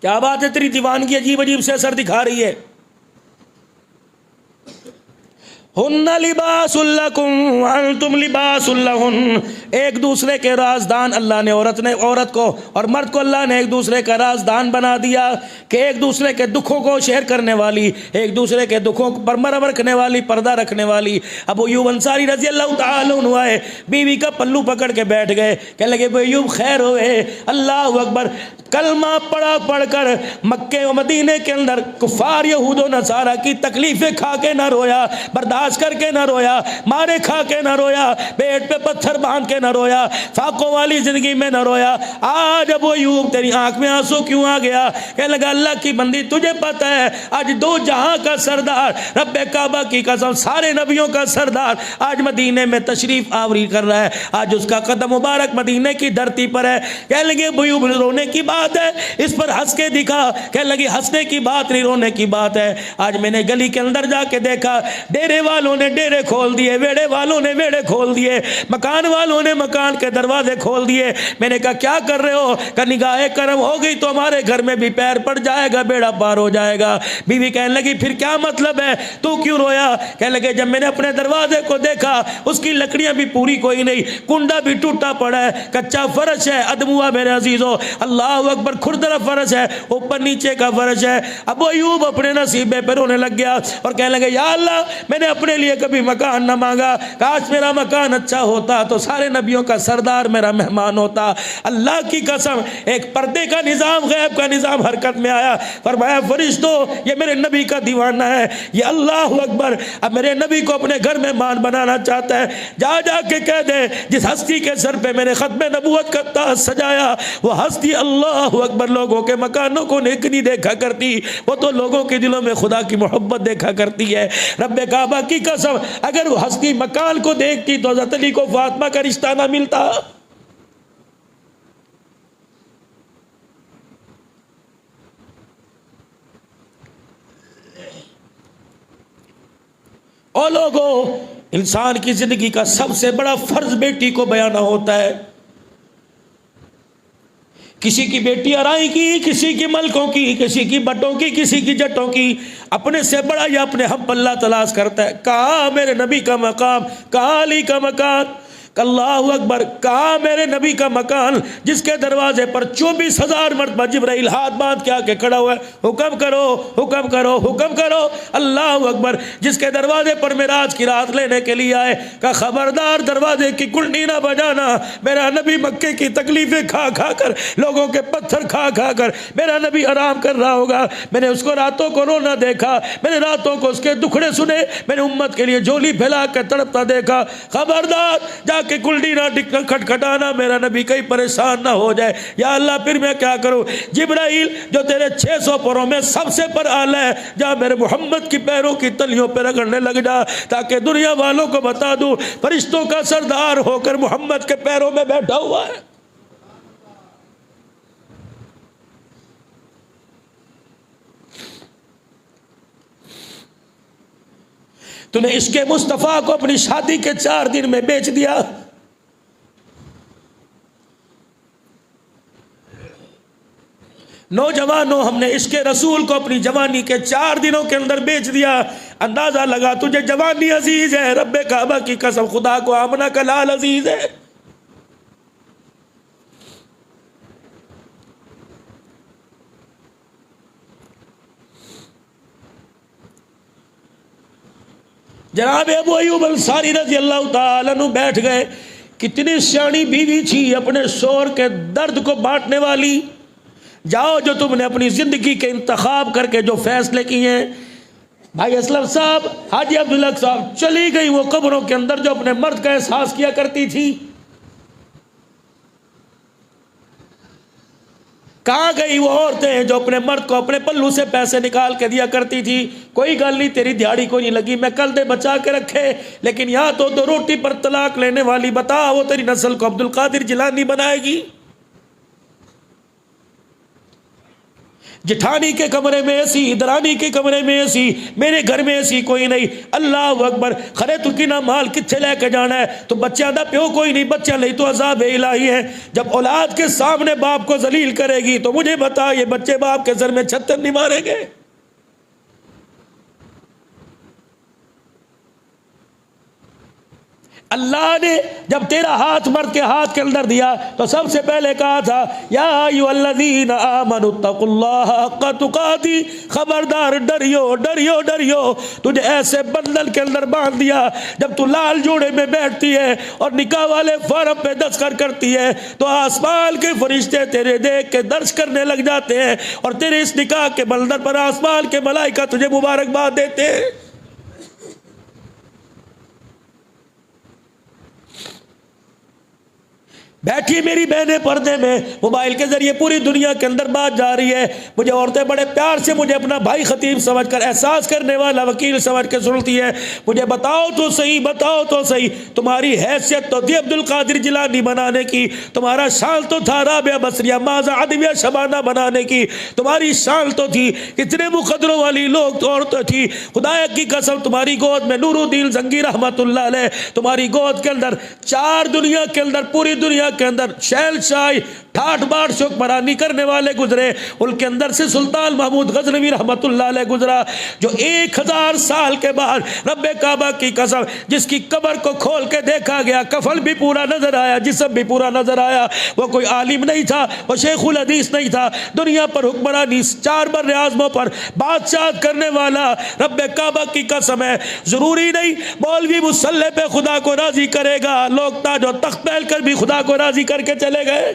کیا بات ہے تیری دیوانگی عجیب عجیب سے اثر دکھا رہی ہے؟ ہن لباس لکم وانتم لباس لہن، ایک دوسرے کے رازدان اللہ نے عورت کو اور مرد کو اللہ نے ایک دوسرے کا رازدان بنا دیا کہ ایک دوسرے کے دکھوں کو شیئر کرنے والی، ایک دوسرے کے دکھوں پر مرہم رکھنے والی، پردہ رکھنے والی۔ ابو ایوب انصاری رضی اللہ تعالیٰ عنہ آئے، بیوی کا پلو پکڑ کے بیٹھ گئے، کہنے لگے ابو ایوب خیر ہوئے، اللہ اکبر، کلمہ پڑھ کر مکے و مدینے کے اندر کفار یہود و نصارہ کی تکلیفیں کھا کے نہ رویا، برداشت کر کے نہ رویا، مارے کھا کے نہ رویا، پیٹ پہ پتھر باندھ کے نہ رویا، فاقوں والی زندگی میں نہ رویا۔ آج ابو ایوب تیری آنکھ میں آنسو کیوں آ گیا؟ کہنے لگا اللہ کی بندی تجھے پتہ ہے آج دو جہاں کا سردار، رب کعبہ کی قسم سارے نبیوں کا سردار آج مدینے میں تشریف آوری کر رہا ہے، آج اس کا قدم مبارک مدینے کی دھرتی پر ہے۔ کہنے لگے ابو ایوب رونے کی بات ہے، اس پر ہنس کے دکھا۔ کہنے لگی ہنسنے کی بات نہیں، رونے کی بات ہے۔ آج میں نے گلی کے اندر جا کے دیکھا، ڈیرے والوں نے ڈیرے کھول دیے، ویڑے والوں نے ویڑے کھول دیے، مکان والوں نے مکان کے دروازے کھول دیے۔ میں نے کہا کیا کر رہے ہو؟ کہ نگاہ کرم ہو گئی تو ہمارے گھر میں بھی پیر پڑ جائے گا، بیڑا پار ہو جائے گا۔ بیوی کہنے لگی پھر کیا مطلب ہے، تو کیوں رویا؟ کہنے لگے جب میں نے اپنے دروازے کو دیکھا اس کی لکڑیاں بھی پوری کوئی نہیں، کنڈا بھی ٹوٹا پڑا ہے، کچا فرش ہے، ادموا میرے عزیزو، اللہ اکبر، کھردرا فرش ہے، اوپر نیچے کا فرش ہے۔ ابو ایوب اپنے نصیبے پہ رونے لگ گیا اور کہنے لگے یا اللہ میں نے اپنے لیے کبھی مکان نہ مانگا، کاش میرا مکان اچھا ہوتا تو سارے نبیوں کا سردار میرا مہمان ہوتا۔ اللہ کی قسم ایک پردے کا نظام، غیب کا نظام حرکت میں آیا، فرمایا فرشتو یہ میرے نبی کا دیوانہ ہے، یہ اللہ اکبر اب میرے نبی کو اپنے گھر میں مان بنانا چاہتا ہے، جا جا کے کہہ دے جس ہستی کے سر پہ میں نے ختم نبوت کا تاج سجایا وہ ہستی اللہ اکبر لوگوں کے مکانوں کو نیک نہیں دیکھا کرتی، وہ تو لوگوں کے دلوں میں خدا کی محبت دیکھا کرتی ہے۔ رب کعبہ کی قسم اگر وہ ہستی مکان کو دیکھتی تو حضرت علی کو فاطمہ کا رشتہ نہ ملتا۔ اور لوگوں انسان کی زندگی کا سب سے بڑا فرض بیٹی کو بیانہ ہوتا ہے۔ کسی کی بیٹی ارائی کی، کسی کی ملکوں کی، کسی کی بٹوں کی، کسی کی جٹوں کی، اپنے سے بڑا یا اپنے ہم پلہ تلاش کرتا ہے۔ کہاں میرے نبی کا مقام، کہاں علی کا مکان، اللہ اکبر، کہاں میرے نبی کا مکان جس کے دروازے پر 24,000 مرتبہ جبرائیل ہاتھ باندھ کے آ کے کھڑا ہوا ہے، حکم کرو حکم کرو حکم کرو، اللہ اکبر، جس کے دروازے پر معراج کی رات لینے کے لیے آئے، کہ خبردار دروازے کی کنڈی نہ بجانا، میرا نبی مکے کی تکلیفیں کھا کھا کر، لوگوں کے پتھر کھا کھا کر میرا نبی آرام کر رہا ہوگا، میں نے اس کو راتوں کو رونا دیکھا، میں نے راتوں کو اس کے دکھڑے سنے، میں نے امت کے لیے جھولی پھیلا کے تڑپتا دیکھا، خبردار جا کہ کلڈی نہ کھٹکھٹانا، میرا نبی کہیں پریشان نہ ہو جائے۔ یا اللہ پھر میں کیا کروں؟ جبرائیل جو تیرے 600 پروں میں سب سے پر اعلی ہے، جا میرے محمد کی پیروں کی تلیوں پہ رگڑنے لگ جا تاکہ دنیا والوں کو بتا دوں فرشتوں کا سردار ہو کر محمد کے پیروں میں بیٹھا ہوا ہے۔ تو نے عشق مصطفیٰ کو اپنی شادی کے 4 دن میں بیچ دیا۔ نوجوانوں ہم نے عشق رسول کو اپنی جوانی کے 4 دنوں کے اندر بیچ دیا۔ اندازہ لگا تجھے جوانی عزیز ہے، رب کعبہ کی قسم خدا کو آمنہ کا لال عزیز ہے۔ جناب ابو ایوب انصاری رضی اللہ تعالیٰ عنہ بیٹھ گئے۔ کتنی سیانی بیوی تھی، اپنے شوہر کے درد کو بانٹنے والی۔ جاؤ جو تم نے اپنی زندگی کے انتخاب کر کے جو فیصلے کیے ہیں، بھائی اسلم صاحب، حاجی عبدالحق صاحب، چلی گئی وہ قبروں کے اندر جو اپنے مرد کا احساس کیا کرتی تھی۔ کہاں گئی وہ عورتیں جو اپنے مرد کو اپنے پلو سے پیسے نکال کے دیا کرتی تھی؟ کوئی گل نہیں، تیری دیہڑی کو نہیں لگی، میں کل دے بچا کے رکھے، لیکن یہاں تو 2 روٹی پر طلاق لینے والی بتا وہ تیری نسل کو عبد القادر جیلانی بنائے گی؟ جٹھانی کے کمرے میں ایسی، درانی کے کمرے میں ایسی، میرے گھر میں ایسی کوئی نہیں۔ اللہ اکبر، خرے تو کی نہ مال کتھے لے کے جانا ہے؟ تو بچہ دا پیو کوئی نہیں، بچہ نہیں تو عذاب الہی ہے۔ جب اولاد کے سامنے باپ کو ذلیل کرے گی تو مجھے بتا یہ بچے باپ کے سر میں چھتر نہیں ماریں گے؟ اللہ نے جب تیرا ہاتھ مرد کے ہاتھ کے اندر دیا تو سب سے پہلے کہا تھا یا ایھا الذین آمنوا اتقوا اللہ حق تقاتی، خبردار ڈریو ڈریو ڈریو۔ تجھے ایسے بندل کے اندر باندھ دیا، جب تو لال جوڑے میں بیٹھتی ہے اور نکاح والے فارم پہ دستخط کرتی ہے تو آسمان کے فرشتے تیرے دیکھ کے درج کرنے لگ جاتے ہیں، اور تیرے اس نکاح کے منظر پر آسمان کے ملائکہ تجھے مبارکباد دیتے ہیں۔ بیٹھی میری بہنیں پردے میں، موبائل کے ذریعے پوری دنیا کے اندر بات جا رہی ہے، مجھے عورتیں بڑے پیار سے مجھے اپنا بھائی خطیب سمجھ کر، احساس کرنے والا وکیل سمجھ کے سنتی ہے۔ مجھے بتاؤ تو صحیح، بتاؤ تو صحیح، تمہاری حیثیت تو تھی عبد القادر جیلانی بنانے کی، تمہارا شان تو تھا رابعہ بصریہ ماذا ادویہ شبانہ بنانے کی، تمہاری شان تو تھی کتنے مقدروں والی لوگ عورتیں تھی، خدا کی قسم تمہاری گود میں نور الدین زنگی رحمت اللہ علیہ، تمہاری گود کے اندر چار دنیا کے اندر، پوری دنیا کے اندر شہنشاہی ٹھاٹ باٹ سے حکمرانی کرنے والے گزرے، ان کے اندر سے سلطان محمود غزنوی رحمت اللہ علیہ گزرا، جو 1000 سال کے بعد رب کعبہ کی قسم جس کی قبر کو کھول کے دیکھا گیا، کفن بھی پورا نظر آیا، جسم بھی پورا نظر آیا، وہ کوئی عالم نہیں تھا، وہ شیخ الحدیث نہیں تھا، دنیا پر حکمرانی 4 بر اعظموں پر بادشاہت کرنے والا رب کعبہ کی قسم ہے۔ ضروری نہیں مولوی مصلی پہ خدا کو راضی کرے گا، لوگ تاج و تخت پہن کر بھی خدا کو راضی کر کے چلے گئے۔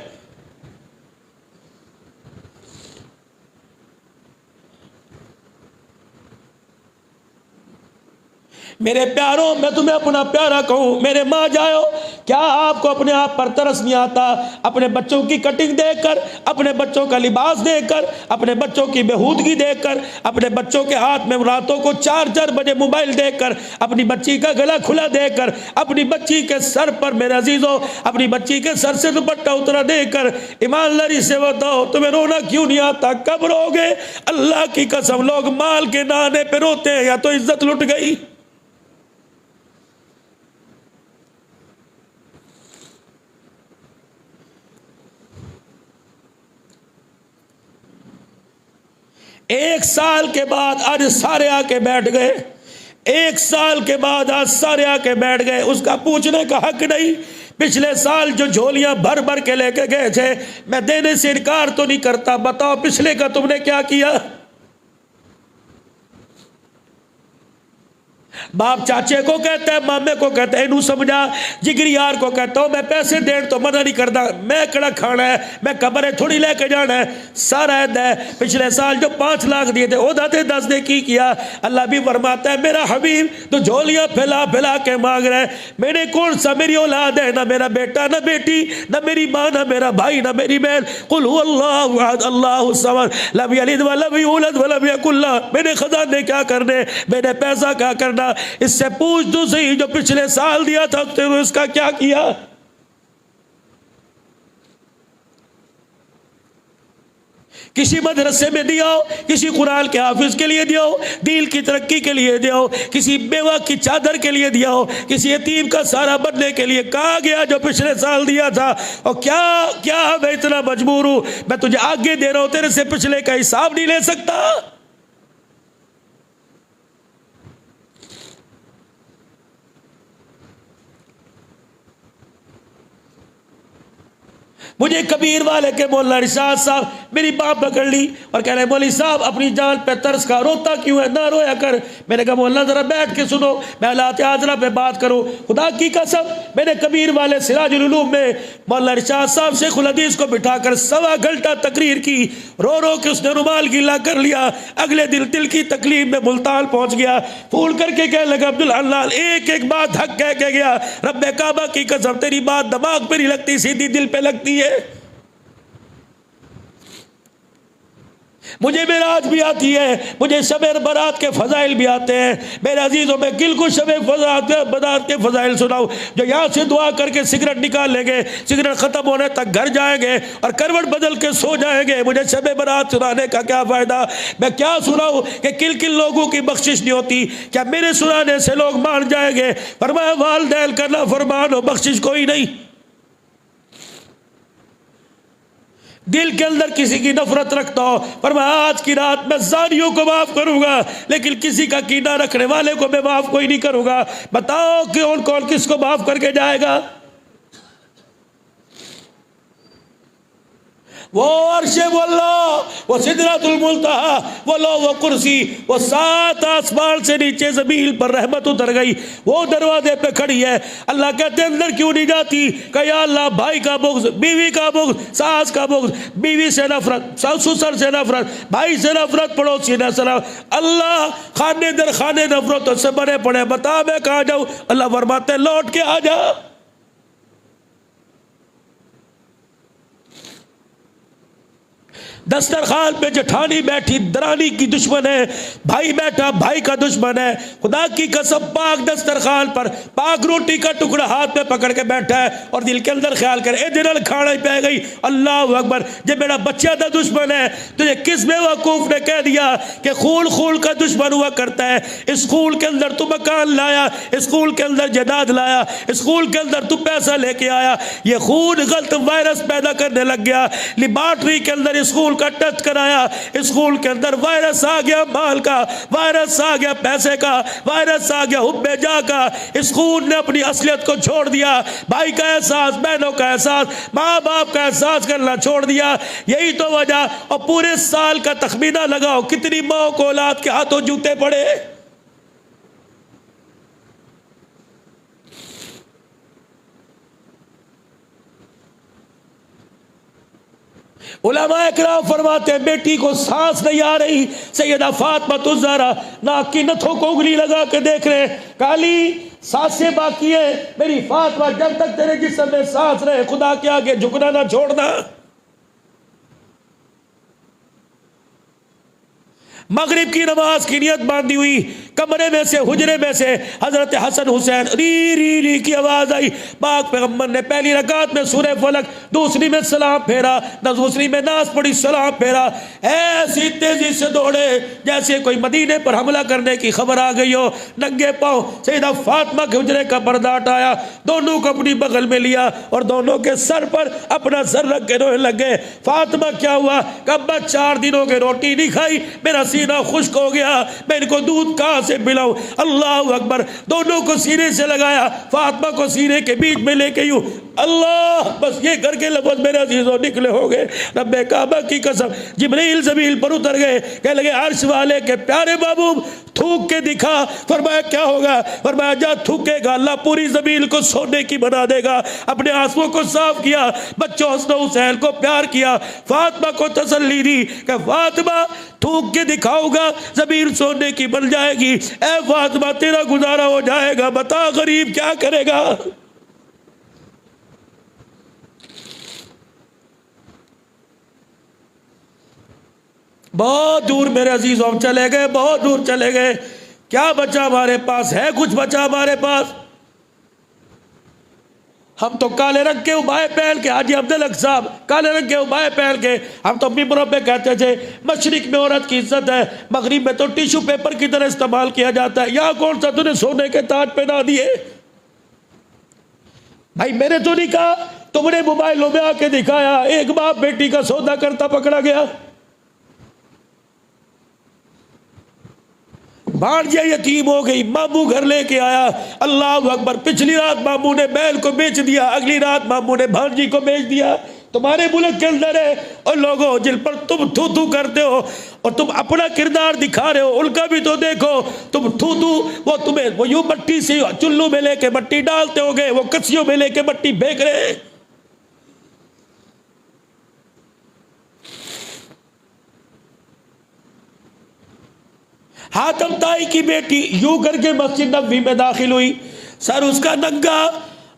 میرے پیاروں، میں تمہیں اپنا پیارا کہوں، میرے ماں جاؤ، کیا آپ کو اپنے آپ پر ترس نہیں آتا؟ اپنے بچوں کی کٹنگ دیکھ کر، اپنے بچوں کا لباس دیکھ کر، اپنے بچوں کی بےہودگی دیکھ کر، اپنے بچوں کے ہاتھ میں راتوں کو 4 بجے موبائل دیکھ کر، اپنی بچی کا گلا کھلا دیکھ کر، اپنی بچی کے سر پر میرے عزیزوں، اپنی بچی کے سر سے دوپٹہ اترا دیکھ کر، ایمانداری سے بتاؤ تمہیں رونا کیوں نہیں آتا؟ کب روگے؟ اللہ کی قسم لوگ مال کے نانے پہ روتے ہیں یا تو عزت لٹ گئی۔ ایک سال کے بعد آج سارے آ کے بیٹھ گئے، 1 سال کے بعد آج سارے آ کے بیٹھ گئے، اس کا پوچھنے کا حق نہیں۔ پچھلے سال جو جھولیاں بھر بھر کے لے کے گئے تھے، میں دینے سے انکار تو نہیں کرتا، بتاؤ پچھلے کا تم نے کیا کیا؟ باپ چاچے کو کہتا ہے، مامے کو کہتا ہے انہوں سمجھا، جگری یار کو کہتا ہوں میں پیسے دین تو منع نہیں کرتا، میں کڑا کھانا ہے، میں قبریں تھوڑی لے کے جانا ہے، سارا عہد ہے۔ پچھلے سال جو 5 لاکھ دیے تھے عہدہ تھے 10 نے کی کیا؟ اللہ بھی فرماتا ہے میرا حبیب تو جھولیاں پھیلا پھیلا کے مانگ رہے، میرے کون سا میری اولاد ہے؟ نہ میرا بیٹا نہ بیٹی، نہ میری ماں نہ میرا بھائی نہ میری بہن۔ قل هو اللہ احد اللہ الصمد لم یلد ولم یولد ولم یکن لہ، میرے خزانے کیا کرنے، میرے پیسہ کیا کرنا؟ اس سے پوچھ تو صحیح جو پچھلے سال دیا تھا تیرے اس کا کیا کیا؟ کسی مدرسے میں دیا ہو، کسی قرآن کے حافظ کے لیے دیا ہو، دین کی ترقی کے لیے دیا ہو، کسی بیوہ کی چادر کے لیے دیا ہو، کسی یتیم کا سہارا بننے کے لیے کہا گیا جو پچھلے سال دیا تھا؟ اور کیا میں اتنا مجبور ہوں، میں تجھے آگے دے رہا ہوں، تیرے سے پچھلے کا حساب نہیں لے سکتا؟ مجھے کبیر والے کے مولانا ارشاد صاحب میری بات پکڑ لی اور کہہ رہے مولوی صاحب اپنی جان پہ ترس کا، روتا کیوں ہے؟ نہ رویا کر۔ میں نے کہا مولانا ذرا بیٹھ کے سنو، میں حالات حاضرہ پہ بات کروں۔ خدا کی قسم میں نے کبیر والے سراج العلوم میں مولانا ارشاد صاحب شیخ الحدیث کو بٹھا کر 1.25 گھنٹہ تقریر کی، رو رو کے اس نے رومال گیلا کر لیا۔ اگلے دن دل کی تکلیف میں ملتان پہنچ گیا، پھول کر کے کہنے لگا عبداللہ ایک ایک بات حق کہہ کے گیا، رب کعبہ کی قسم تیری بات دماغ پہ نہیں لگتی، سیدھی دل پہ لگتی ہے۔ مجھے معراج بھی آتی ہے، مجھے شب برات کے فضائل بھی آتے ہیں۔ میرے عزیزوں میں گل کو شب برات کے فضائل سناؤں، جو یہاں سے دعا کر کے سگریٹ نکال لیں گے، سگریٹ ختم ہونے تک گھر جائیں گے اور کروٹ بدل کے سو جائیں گے، مجھے شب برات سنانے کا کیا فائدہ؟ میں کیا سناؤں کہ کل لوگوں کی بخشش نہیں ہوتی؟ کیا میرے سنانے سے لوگ مان جائیں گے؟ فرمایا والدین کا نافرمان ہو بخشش کوئی نہیں۔ دل کے اندر کسی کی نفرت رکھتا ہو، فرمایا آج کی رات میں زانیوں کو معاف کروں گا لیکن کسی کا کینہ رکھنے والے کو میں معاف کوئی نہیں کروں گا۔ بتاؤ کون کون کس کو معاف کر کے جائے گا؟ وہ عرش وہ اللہ، وہ سدرۃ المنتہی، وہ لوح و کرسی، وہ 7 آسمان سے نیچے زمین پر رحمت اتر گئی، وہ دروازے پہ کھڑی ہے۔ اللہ کہتے ہیں اندر کیوں نہیں جاتی؟ کہ یا اللہ بھائی کا بغض، بیوی کا بغض، ساس کا بغض، بیوی سے نفرت، سسر سے نفرت، بھائی سے نفرت، پڑوسی سے نفرت، اللہ خانے در خانے نفرتوں سے بنے پڑے، بتا میں کہاں جاؤں؟ اللہ فرماتے ہیں لوٹ کے آ جا۔ دسترخوان پہ جٹھانی بیٹھی درانی کی دشمن ہے، بھائی بیٹھا بھائی کا دشمن ہے۔ خدا کی قسم پاک دسترخوان پر پاک روٹی کا ٹکڑا ہاتھ میں پکڑ کے بیٹھا ہے اور دل کے اندر خیال کرے اے دل کھانا ہی پہ گئی، اللہ اکبر، جب میرا بچہ تھا دشمن ہے تجھے کس بیوقوف نے کہہ دیا کہ خون خون کا دشمن ہوا کرتا ہے؟ اس خون کے اندر تو مکان لایا، اس خون کے اندر جائیداد لایا، اس خون کے اندر تو پیسہ لے کے آیا، یہ خون غلط وائرس پیدا کرنے لگ گیا، لیبارٹری کے اندر اس خون کا ٹچ کرایا، اس خون کے اندر وائرس آ گیا مال کا، وائرس آ گیا پیسے کا، وائرس آ گیا حب جا کا۔ اس خون نے اپنی اصلیت کو چھوڑ دیا، بھائی کا احساس، بہنوں کا احساس، ماں باپ کا احساس کرنا چھوڑ دیا۔ یہی تو وجہ، اور پورے سال کا تخمینہ لگاؤ کتنی ماں کو اولاد کے ہاتھوں جوتے پڑے۔ علماء اکرام فرماتے ہیں بیٹی کو سانس نہیں آ رہی، سیدہ فاطمہ الزہرا ناک کی نتھوں کو انگلی لگا کے دیکھ رہے، کالی سانسیں باقی ہے میری فاطمہ، جب تک تیرے جسم میں سانس رہے خدا کے آگے جھکنا نہ چھوڑنا۔ مغرب کی نماز کی نیت باندھی ہوئی، کمرے میں سے حجرے میں سے حضرت حسن حسین ری ری ری کی آواز آئی، پاک پیغمبر نے پہلی رکعت میں سورہ فلق، دوسری میں سلام پھیرا، دوسری میں ناز پڑھی، سلام پھیرا، ایسی تیزی سے دوڑے جیسے کوئی مدینے پر حملہ کرنے کی خبر آ گئی ہو، ننگے پاؤں سیدہ فاطمہ کے حجرے کا پردہ ہٹایا، دونوں کو اپنی بغل میں لیا اور دونوں کے سر پر اپنا سر رکھ کے رونے لگے۔ فاطمہ کیا ہوا؟ کہ ابا 4 دنوں کے روٹی نہیں کھائی، میرا سینہ خشک ہو گیا، میں ان کو دودھ کہاں سے پلاؤں؟ اللہ اکبر، دونوں کو سینے سے لگایا، فاطمہ کو سینے کے بیچ میں لے کے یوں، اللہ، بس یہ کر کے لفظ میرے عزیزوں نکلے ہو گئے، رب کعبہ کی قسم، جبریل زمین پر اتر گئے، کہنے لگے عرش والے کے پیارے محبوب تھوک کے دکھا۔ فرمایا کیا ہوگا؟ فرمایا جا تھوکے گا اللہ پوری زمین کو سونے کی بنا دے گا۔ اپنے آنسوؤں کو صاف کیا، بچوں حسن حسین کو پیار کیا، فاطمہ کو تسلی دی کہ فاطمہ تھوک کے دکھاؤ گا زمین سونے کی بن جائے گی، اے فاطمہ تیرا گزارا ہو جائے گا، بتا غریب کیا کرے گا؟ بہت دور میرے عزیزوں ہم چلے گئے، بہت دور چلے گئے، کیا بچا ہمارے پاس؟ ہے کچھ بچا ہمارے پاس؟ ہم تو کالے رنگ کے ابائے پہن کے، حاجی عبدالحق صاحب کالے رنگ کے ابائے پہن کے، ہم تو ممبروں پہ کہتے تھے مشرق میں عورت کی عزت ہے، مغرب میں تو ٹیشو پیپر کی طرح استعمال کیا جاتا ہے، یہاں کون سا تُو نے سونے کے تاج پہنا دیے؟ بھائی میں نے تو نہیں کہا، تم نے موبائلوں میں آ کے دکھایا، ایک باپ بیٹی کا سودا کرتا پکڑا گیا، بھانجیا یتیم ہو گئی، ماموں گھر لے کے آیا، اللہ اکبر، پچھلی رات ماموں نے بیل کو بیچ دیا، اگلی رات ماموں نے بھانجی کو بیچ دیا۔ تمہارے ملک کے اندر ہے اور لوگوں جن پر تم تھو تھو کرتے ہو اور تم اپنا کردار دکھا رہے ہو، ان کا بھی تو دیکھو، تم تھو تھو، وہ تمہیں وہ یوں مٹی سے چلو میں لے کے مٹی ڈالتے ہو گے، وہ کسیوں میں لے کے مٹی پھینک رہے ہیں۔ حاتم طائی کی بیٹی یوں کر کے مسجد نبوی میں داخل ہوئی، سر اس کا ننگا،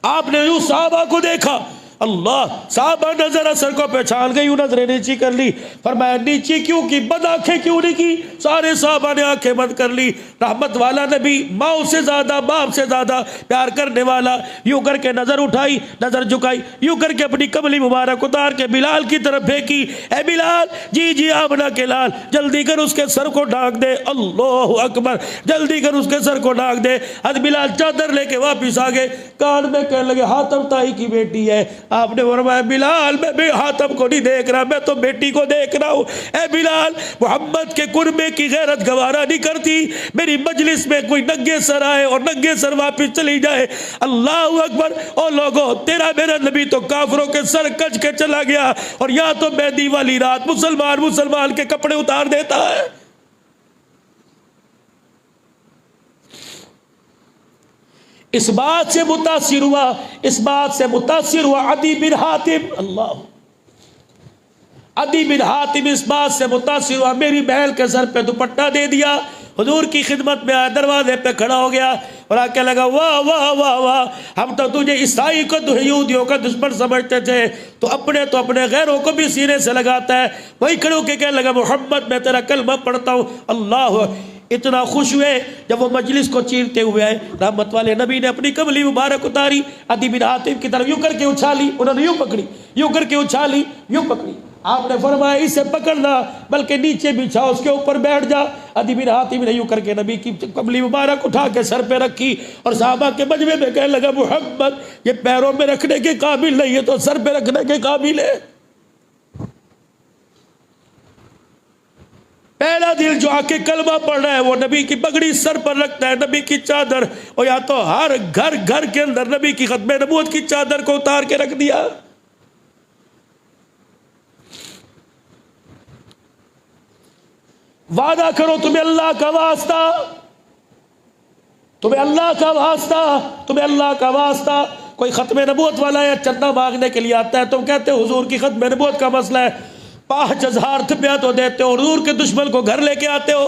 آپ نے یوں صحابہ کو دیکھا، اللہ، صحابہ نظر اثر کو پہچان گئی، نظریں نیچی کر لی، فرمایا نیچی کیوں کی؟ بد آنکھیں کیوں نہیں کی؟ سارے صحابہ نے آنکھیں بند کر لی۔ رحمت والا نبی، ماں سے زیادہ باپ سے زیادہ پیار کرنے والا، یوں کر کے نظر اٹھائی، نظر جھکائی، یوں کر کے اپنی کملی مبارک اتار کے بلال کی طرف پھینکی، اے بلال، جی جی آمنہ کے لال، جلدی کر اس کے سر کو ڈھانک دے، اللہ اکبر، جلدی کر اس کے سر کو ڈھانک دے۔ حضرت بلال چادر لے کے واپس آ گئے، کان میں کہنے لگے حاتم طائی کی بیٹی ہے، آپ نے فرمایا بلال میں حاتم کو نہیں دیکھ رہا، میں تو بیٹی کو دیکھ رہا ہوں۔ اے بلال، محمد کے قربے کی غیرت گوارا نہیں کرتی میری مجلس میں کوئی ننگے سر آئے اور ننگے سر واپس چلی جائے۔ اللہ اکبر۔ او لوگوں، تیرا میرا نبی تو کافروں کے سر کج کے چلا گیا، اور یہاں تو مہندی والی رات مسلمان کے کپڑے اتار دیتا ہے۔ اس بات سے متاثر ہوا عدی بن حاتم، اللہ، عدی بن حاتم اس بات سے متاثر ہوا، میری بہن کے سر پہ دوپٹہ دے دیا، حضور کی خدمت میں آیا، دروازے پہ کھڑا ہو گیا اور آ کے لگا واہ واہ واہ واہ، ہم تو تجھے عیسائی کو تو یہودیوں کا دشمن سمجھتے تھے، تو اپنے غیروں کو بھی سینے سے لگاتا ہے۔ وہی کھڑے ہو کے کہنے لگا محمد میں تیرا کلمہ پڑھتا ہوں، اللہ۔ اتنا خوش ہوئے جب وہ مجلس کو چیرتے ہوئے آئے، رحمت والے نبی نے اپنی کملی مبارک اتاری، عدی بن حاتم کی طرف یوں کر کے اچھالی، انہوں نے یوں پکڑی، یوں کر کے اچھالی، یوں پکڑی۔ آپ نے فرمایا اسے پکڑنا بلکہ نیچے بچھا، اس کے اوپر بیٹھ جا۔ عدی بن حاتم نے یوں کر کے نبی کی کملی مبارک اٹھا کے سر پہ رکھی، اور صحابہ کے مجمع میں کہنے لگا محمد یہ پیروں میں رکھنے کے قابل نہیں ہے تو سر پہ رکھنے کے قابل ہے۔ پہلا دل جو آ کے کلمہ پڑھ رہا ہے وہ نبی کی پگڑی سر پر رکھتا ہے، نبی کی چادر، اور یا تو ہر گھر کے اندر نبی کی ختم نبوت کی چادر کو اتار کے رکھ دیا۔ وعدہ کرو تمہیں اللہ کا واسطہ، تمہیں اللہ کا واسطہ، تمہیں اللہ کا واسطہ۔ کوئی ختم نبوت والا یا چندہ مانگنے کے لیے آتا ہے، تم کہتے ہو حضور کی ختم نبوت کا مسئلہ ہے، 5000 روپیہ تو دیتے ہو، حضور کے دشمن کو گھر لے کے آتے ہو،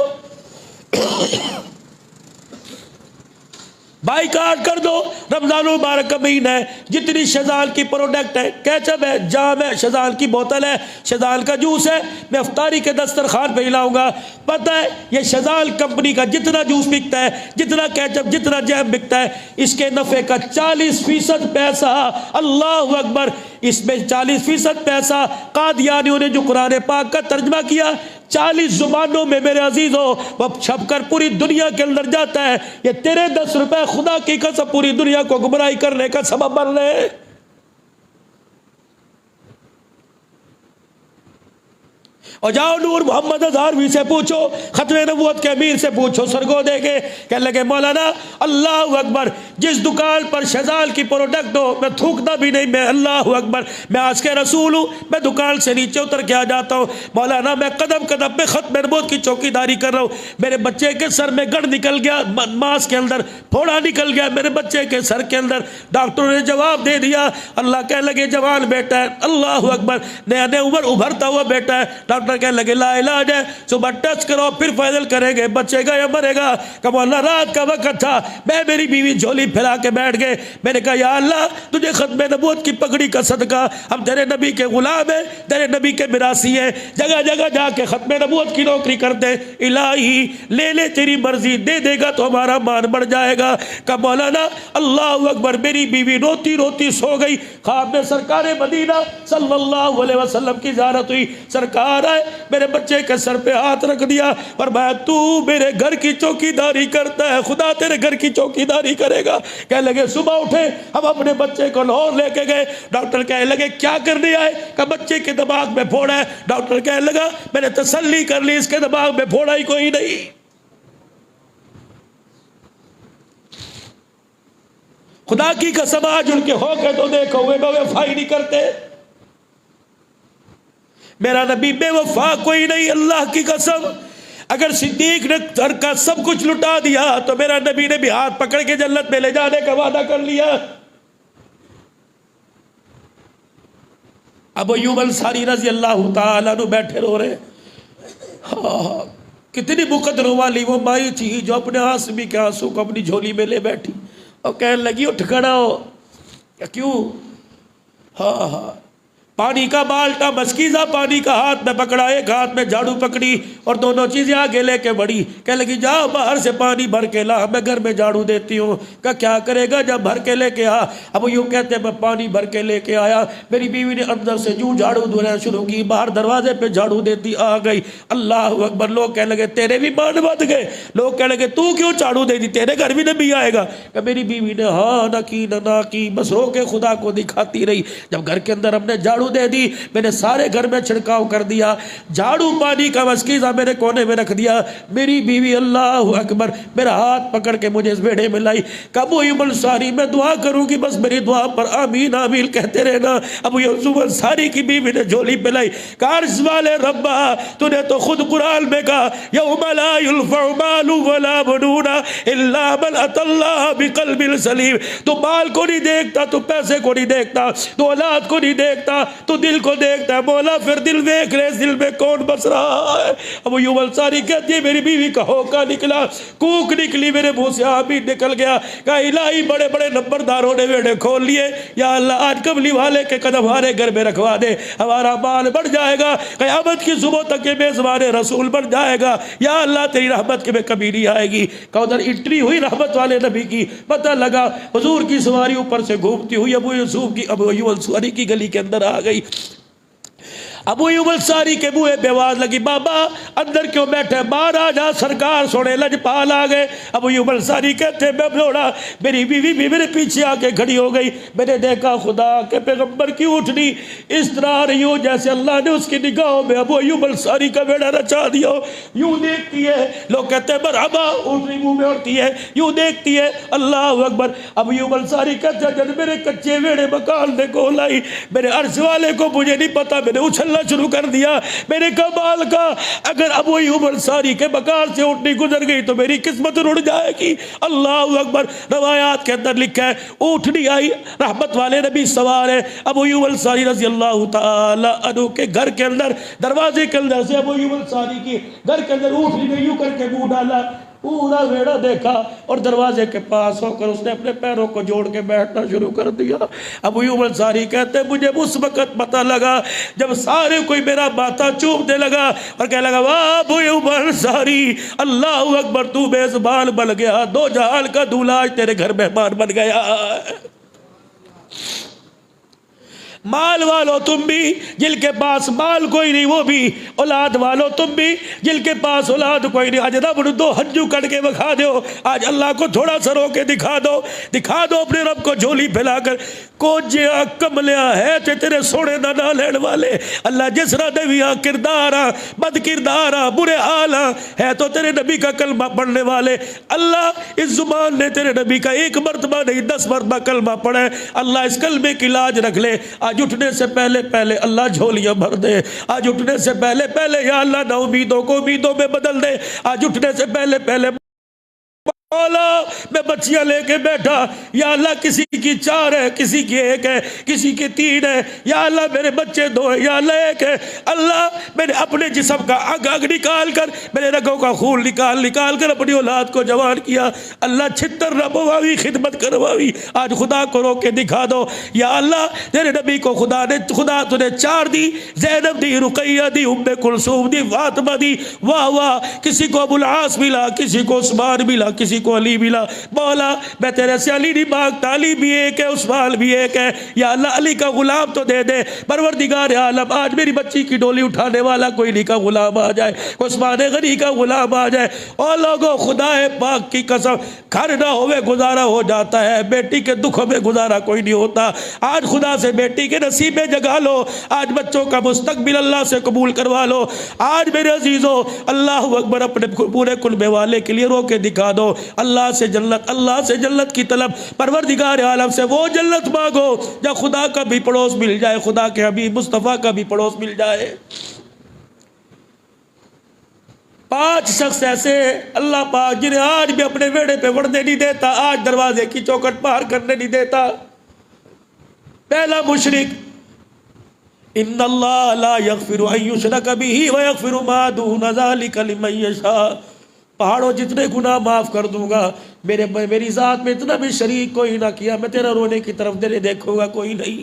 بائیکاٹ کر دو۔ رمضان المبارک کا مہینہ ہے، جتنی شیزان کی پروڈکٹ ہے، کیچپ ہے، جام ہے، شیزان کی بوتل ہے، شیزان کا جوس ہے، میں افطاری کے دسترخوان پہ ہلاؤں گا۔ پتہ ہے یہ شیزان کمپنی کا جتنا جوس بکتا ہے، جتنا کیچپ، جتنا جیم بکتا ہے، اس کے نفع کا 40% پیسہ، اللہ اکبر، اس میں 40% پیسہ قادیانیوں نے جو قرآن پاک کا ترجمہ کیا 40 زبانوں میں میرے عزیزوں وہ چھپ کر پوری دنیا کے اندر جاتا ہے۔ یہ تیرے 10 روپے خدا کی قسم پوری دنیا کو گمراہی کرنے کا سبب بن رہے ہیں۔ اور جاؤ نور محمد ہزاروی سے پوچھو، ختم نبوت کے امیر سے پوچھو، سرگو دے گے، کہنے لگے مولانا اللہ اکبر، جس دکان پر شیزان کی پروڈکٹ ہو میں تھوکتا بھی نہیں، میں اللہ اکبر، میں آج کے رسول ہوں، میں دکان سے نیچے اتر کے آ جاتا ہوں، مولانا میں قدم قدم پہ ختم نبوت کی چوکی داری کر رہا ہوں، میرے بچے کے سر میں گڑھ نکل گیا، ماس کے اندر پھوڑا نکل گیا میرے بچے کے سر کے اندر، ڈاکٹروں نے جواب دے دیا، اللہ کہنے لگے جوان بیٹا ہے، اللہ اکبر، نیا نیا عمر ابھرتا ہوا بیٹا ہے، ڈاکٹر کہنے لگے لا علاج ہے، صبح ٹچ کرو پھر فائدل کریں گے، بچے گا یا مرے گا۔ کہ مولانا رات کا وقت تھا، میں میری بیوی جھولی پھیلا کے بیٹھ گئے، میں نے کہا یا اللہ تجھے ختم نبوت کی پگڑی کا صدقہ، ہم تیرے نبی کے غلام ہیں، تیرے نبی کے میراثی ہیں، جگہ جگہ جا کے ختم نبوت کی نوکری کرتے، الہی لے لے تیری مرضی، دے دے گا تو ہمارا مان بڑھ جائے گا۔ کہ مولانا اللہ اکبر، میری بیوی روتی روتی سو گئی، خواب میں سرکار مدینہ صلی اللہ علیہ وسلم کی زیارت ہوئی، سرکار آئے، میرے بچے کے سر پہ ہاتھ رکھ دیا، فرمایا تو میرے گھر کی چوکی داری کرتا ہے، خدا تیرے گھر کی چوکی داری کرے گا۔ کہنے لگے صبح اٹھے، ہم اپنے بچے کو لاہور لے کے گئے، ڈاکٹر کہنے لگے کیا کرنے آئے؟ کہ بچے کے دماغ میں پھوڑا ہے، ڈاکٹر کہنے لگا میں نے تسلی کر لی، اس کے دماغ میں پھوڑا ہی کوئی نہیں۔ خدا کی قسم آج ان کے ہو کے تو دیکھو ہوئے بے وفائی نہیں کرتے، میرا نبی بے وفا کوئی نہیں، اللہ کی قسم۔ اگر صدیق نے گھر کا سب کچھ لٹا دیا تو میرا نبی نے بھی ہاتھ پکڑ کے جنت میں لے جانے کا وعدہ کر لیا۔ ابو ایوب انصاری رضی اللہ تعالیٰ عنہ بیٹھے رو رہے، کتنی مقدروں والی وہ مائی تھی جو اپنے آسمی کے آنسو کو اپنی جھولی میں لے بیٹھی اور کہنے لگی اٹھ کھڑا ہو، کیوں؟ پانی کا بالٹا مشکیزہ پانی کا ہاتھ میں پکڑا، ایک ہاتھ میں جھاڑو پکڑی اور دونوں چیزیں آگے لے کے بڑھی، کہنے لگی جاؤ باہر سے پانی بھر کے لا، میں گھر میں جھاڑو دیتی ہوں۔ کہا کیا کرے گا؟ جب بھر کے لے کے آ۔ اب یوں کہتے میں پانی بھر کے لے کے آیا، میری بیوی نے اندر سے جو جھاڑو دھونا شروع کی، باہر دروازے پہ جھاڑو دیتی آ گئی۔ اللہ اکبر، لوگ کہنے لگے تیرے بھی مان بد گئے، لوگ کہنے لگے تو کیوں جھاڑو دے دی، تیرے گھر بھی نبی آئے گا؟ کہ میری بیوی نے ہاں نہ کی نہ کی، بس رو کے خدا کو دکھاتی رہی۔ جب گھر کے اندر ہم نے جھاڑو دے دی، میں نے سارے گھر میں چھڑکاؤ کر دیا، جھاڑو پانی کا مشکیزہ میرے کونے میں رکھ دیا، میری بیوی اللہ اکبر میرا ہاتھ پکڑ کے مجھے اس بیڑے میں لائی۔ کہ ابو ایوب انصاری میں دعا کروں گی، بس میری دعا پر آمین آمین کہتے رہنا۔ ابو ایوب انصاری کی بیوی نے جھولی پلائی، کہا عرش والے ربا تو نے تو خود قرآن میں کہا یوم لا ينفع مال ولا بنون الا من اتى الله بقلب سلیم۔ تو مال کو نہیں دیکھتا، تو پیسے کو نہیں دیکھتا، تو اولاد کو نہیں دیکھتا، تو دل کو دیکھتا ہے۔ مولا پھر دل دیکھ لے، دل میں کون بس رہا ہے؟ ابو ایوب انصاری کہتی ہے میری بیوی کا ہوکا نکلا، کوک نکلی، میرے منہ سے آمین نکل گیا۔ کہا الہی بڑے بڑے نمبرداروں نے ویڑے کھول لیے، یا اللہ آج کملی والے کے قدم ہمارے گھر میں رکھوا دے، ہمارا مال بڑھ جائے گا، قیامت کی صبح تک یہ میزبان رسول بن جائے گا، یا اللہ تیری رحمت کے میں کبھی نہیں آئے گی۔ کہ ادھر انٹری ہوئی رحمت والے نبی کی، پتہ لگا حضور کی سواری اوپر سے گھومتی ہوئی ابو ایوب انصاری کی گلی کے اندر آ گئی۔ ابو ایوب انصاری کے بوئے بے آواز لگی، بابا اندر کیوں بیٹھے؟ باہر آ جا، سرکار سونے لجپال آ گئے۔ ابو ایوب انصاری کہتے میں دوڑا، میری بیوی بھی میرے پیچھے آ کے کھڑی ہو گئی۔ میں نے دیکھا خدا کے پیغمبر کی اٹھنی اس طرح آ رہی ہو جیسے اللہ نے اس کی نگاہوں میں ابو ایوب انصاری کا بیڑا رچا دیا ہو۔ یوں دیکھتی ہے، لوگ کہتے ہیں مرحبا، اٹھنی منہ میں اڑتی ہے، یوں دیکھتی ہے، اللہ اکبر۔ ابو ایوب انصاری کہتے ہیں جب میرے کچے ویڑے مکان نے کو لائی، میرے عرش والے کو مجھے نہیں پتا، میں نے اچھلنا شروع کر دیا۔ میرے کمال کا اگر ابو ایوب انصاری کے مکان سے اٹھنی گزر گئی تو میری قسمت رڑ جائے گی۔ اللہ اکبر۔ روایات کے اندر لکھا ہے اٹھنی آئی، رحمت والے نبی سوار ہے، ابو ایوب انصاری رضی اللہ تعالی عنہ کے گھر کے اندر دروازے کے اندر سے ابو ایوب انصاری کی گھر کے اندر اٹھنی نے یوں کر کے منہ ڈالا، پورا ویڑا دیکھا اور دروازے کے پاس ہو کر اس نے اپنے پیروں کو جوڑ کے بیٹھنا شروع کر دیا۔ ابو ایوب انصاری کہتے ہیں مجھے اس وقت پتہ لگا جب سارے کوئی میرا ماتھا چومنے لگا اور کہنے لگا واہ ابو ایوب انصاری، اللہ اکبر، تو میزبان بن گیا، دو جہان کا دولہا آج تیرے گھر مہمان بن گیا۔ مال والو تم بھی جن کے پاس مال کوئی نہیں وہ بھی، اولاد والو تم بھی جن کے پاس اولاد کوئی نہیں، آج رب دو ہنجو کٹ کے بکھا دو، آج اللہ کو تھوڑا سا رو کے دکھا دو اپنے رب کو جھولی پھیلا کر۔ کو جیا کملیا ہے تے تیرے سونے دا نہ لین والے، اللہ جس را دیویا کردارا بد کردارا برے حالا ہے تو تیرے نبی کا کلمہ پڑھنے والے، اللہ اس زبان نے تیرے نبی کا ایک مرتبہ نہیں 10 مرتبہ کلمہ پڑھے، اللہ اس کلمے کی لاج رکھ لے۔ آج اٹھنے سے پہلے اللہ جھولیاں بھر دے، آج اٹھنے سے پہلے یا اللہ نہ امیدوں کو امیدوں میں بدل دے، آج اٹھنے سے پہلے مولا میں بچیاں لے کے بیٹھا، یا اللہ کسی کی 4 ہے، کسی کی 1 ہے، کسی کی 3 ہے، یا اللہ میرے بچے 2 ہیں، یا اللہ 1 ہے، اللہ میں نے اپنے جسم کا اگ نکال کر، میرے رگوں کا خون نکال کر اپنی اولاد کو جوان کیا، اللہ 76 ربواوی خدمت کرواوی، آج خدا کو رو کے دکھا دو۔ یا اللہ تیرے نبی کو خدا تو نے 4 دی، زینب دی، رقیہ دی، ام کلثوم دی، فاطمہ دی، واہ واہ، کسی کو ابو العاص ملا، کسی کو عثمان ملا، کسی کو علی ملا، مولا میں تیرے سے علی نہیں مانگتا، علی بھی 1 ہے، عثمان بھی 1 ہے، یا اللہ علی کا غلام تو دے دے، پروردگار عالم آج میری بچی کی ڈولی اٹھانے والا کوئی علی کا غلام آ جائے، کوئی عثمان غنی کا غلام آ جائے۔ اور لوگوں خدا پاک کی قسم گھر نہ ہوئے گزارا ہو جاتا ہے، بیٹی کے دکھوں میں گزارا کوئی نہیں ہوتا، آج خدا سے بیٹی کے نصیب میں جگا لو، آج بچوں کا مستقبل اللہ سے قبول کروا لو، آج میرے عزیزوں اللہ اکبر اپنے پورے کنبے والے کے لیے رو کے دکھا دو، اللہ سے جنت کی طلب، پروردگار عالم سے وہ جنت مانگو جب خدا کا بھی پڑوس مل جائے، خدا کے حبیب مصطفیٰ کا بھی پڑوس مل جائے۔ 5 شخص ایسے اللہ پاک جنہیں آج بھی اپنے ویڑے پہ وڑنے نہیں دیتا، آج دروازے کی چوکھٹ پار کرنے نہیں دیتا۔ پہلا مشرک، ان اللہ لا یغفر ان یشرک بہ ویغفر ما دون ذلک لمن یشاء، پہاڑوں جتنے گناہ معاف کر دوں گا، میری ذات میں اتنا بھی شریک کوئی نہ کیا، میں تیرا رونے کی طرف تیرے دیکھوں گا کوئی نہیں۔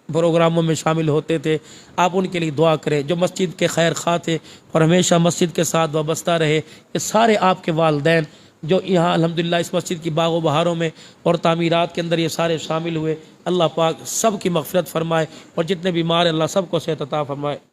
پروگراموں میں شامل ہوتے تھے، آپ ان کے لیے دعا کریں۔ جو مسجد کے خیر خواہ تھے اور ہمیشہ مسجد کے ساتھ وابستہ رہے، یہ سارے آپ کے والدین جو یہاں الحمدللہ اس مسجد کی باغ و بہاروں میں اور تعمیرات کے اندر یہ سارے شامل ہوئے، اللہ پاک سب کی مغفرت فرمائے، اور جتنے بیمار ہیں اللہ سب کو صحت عطا فرمائے۔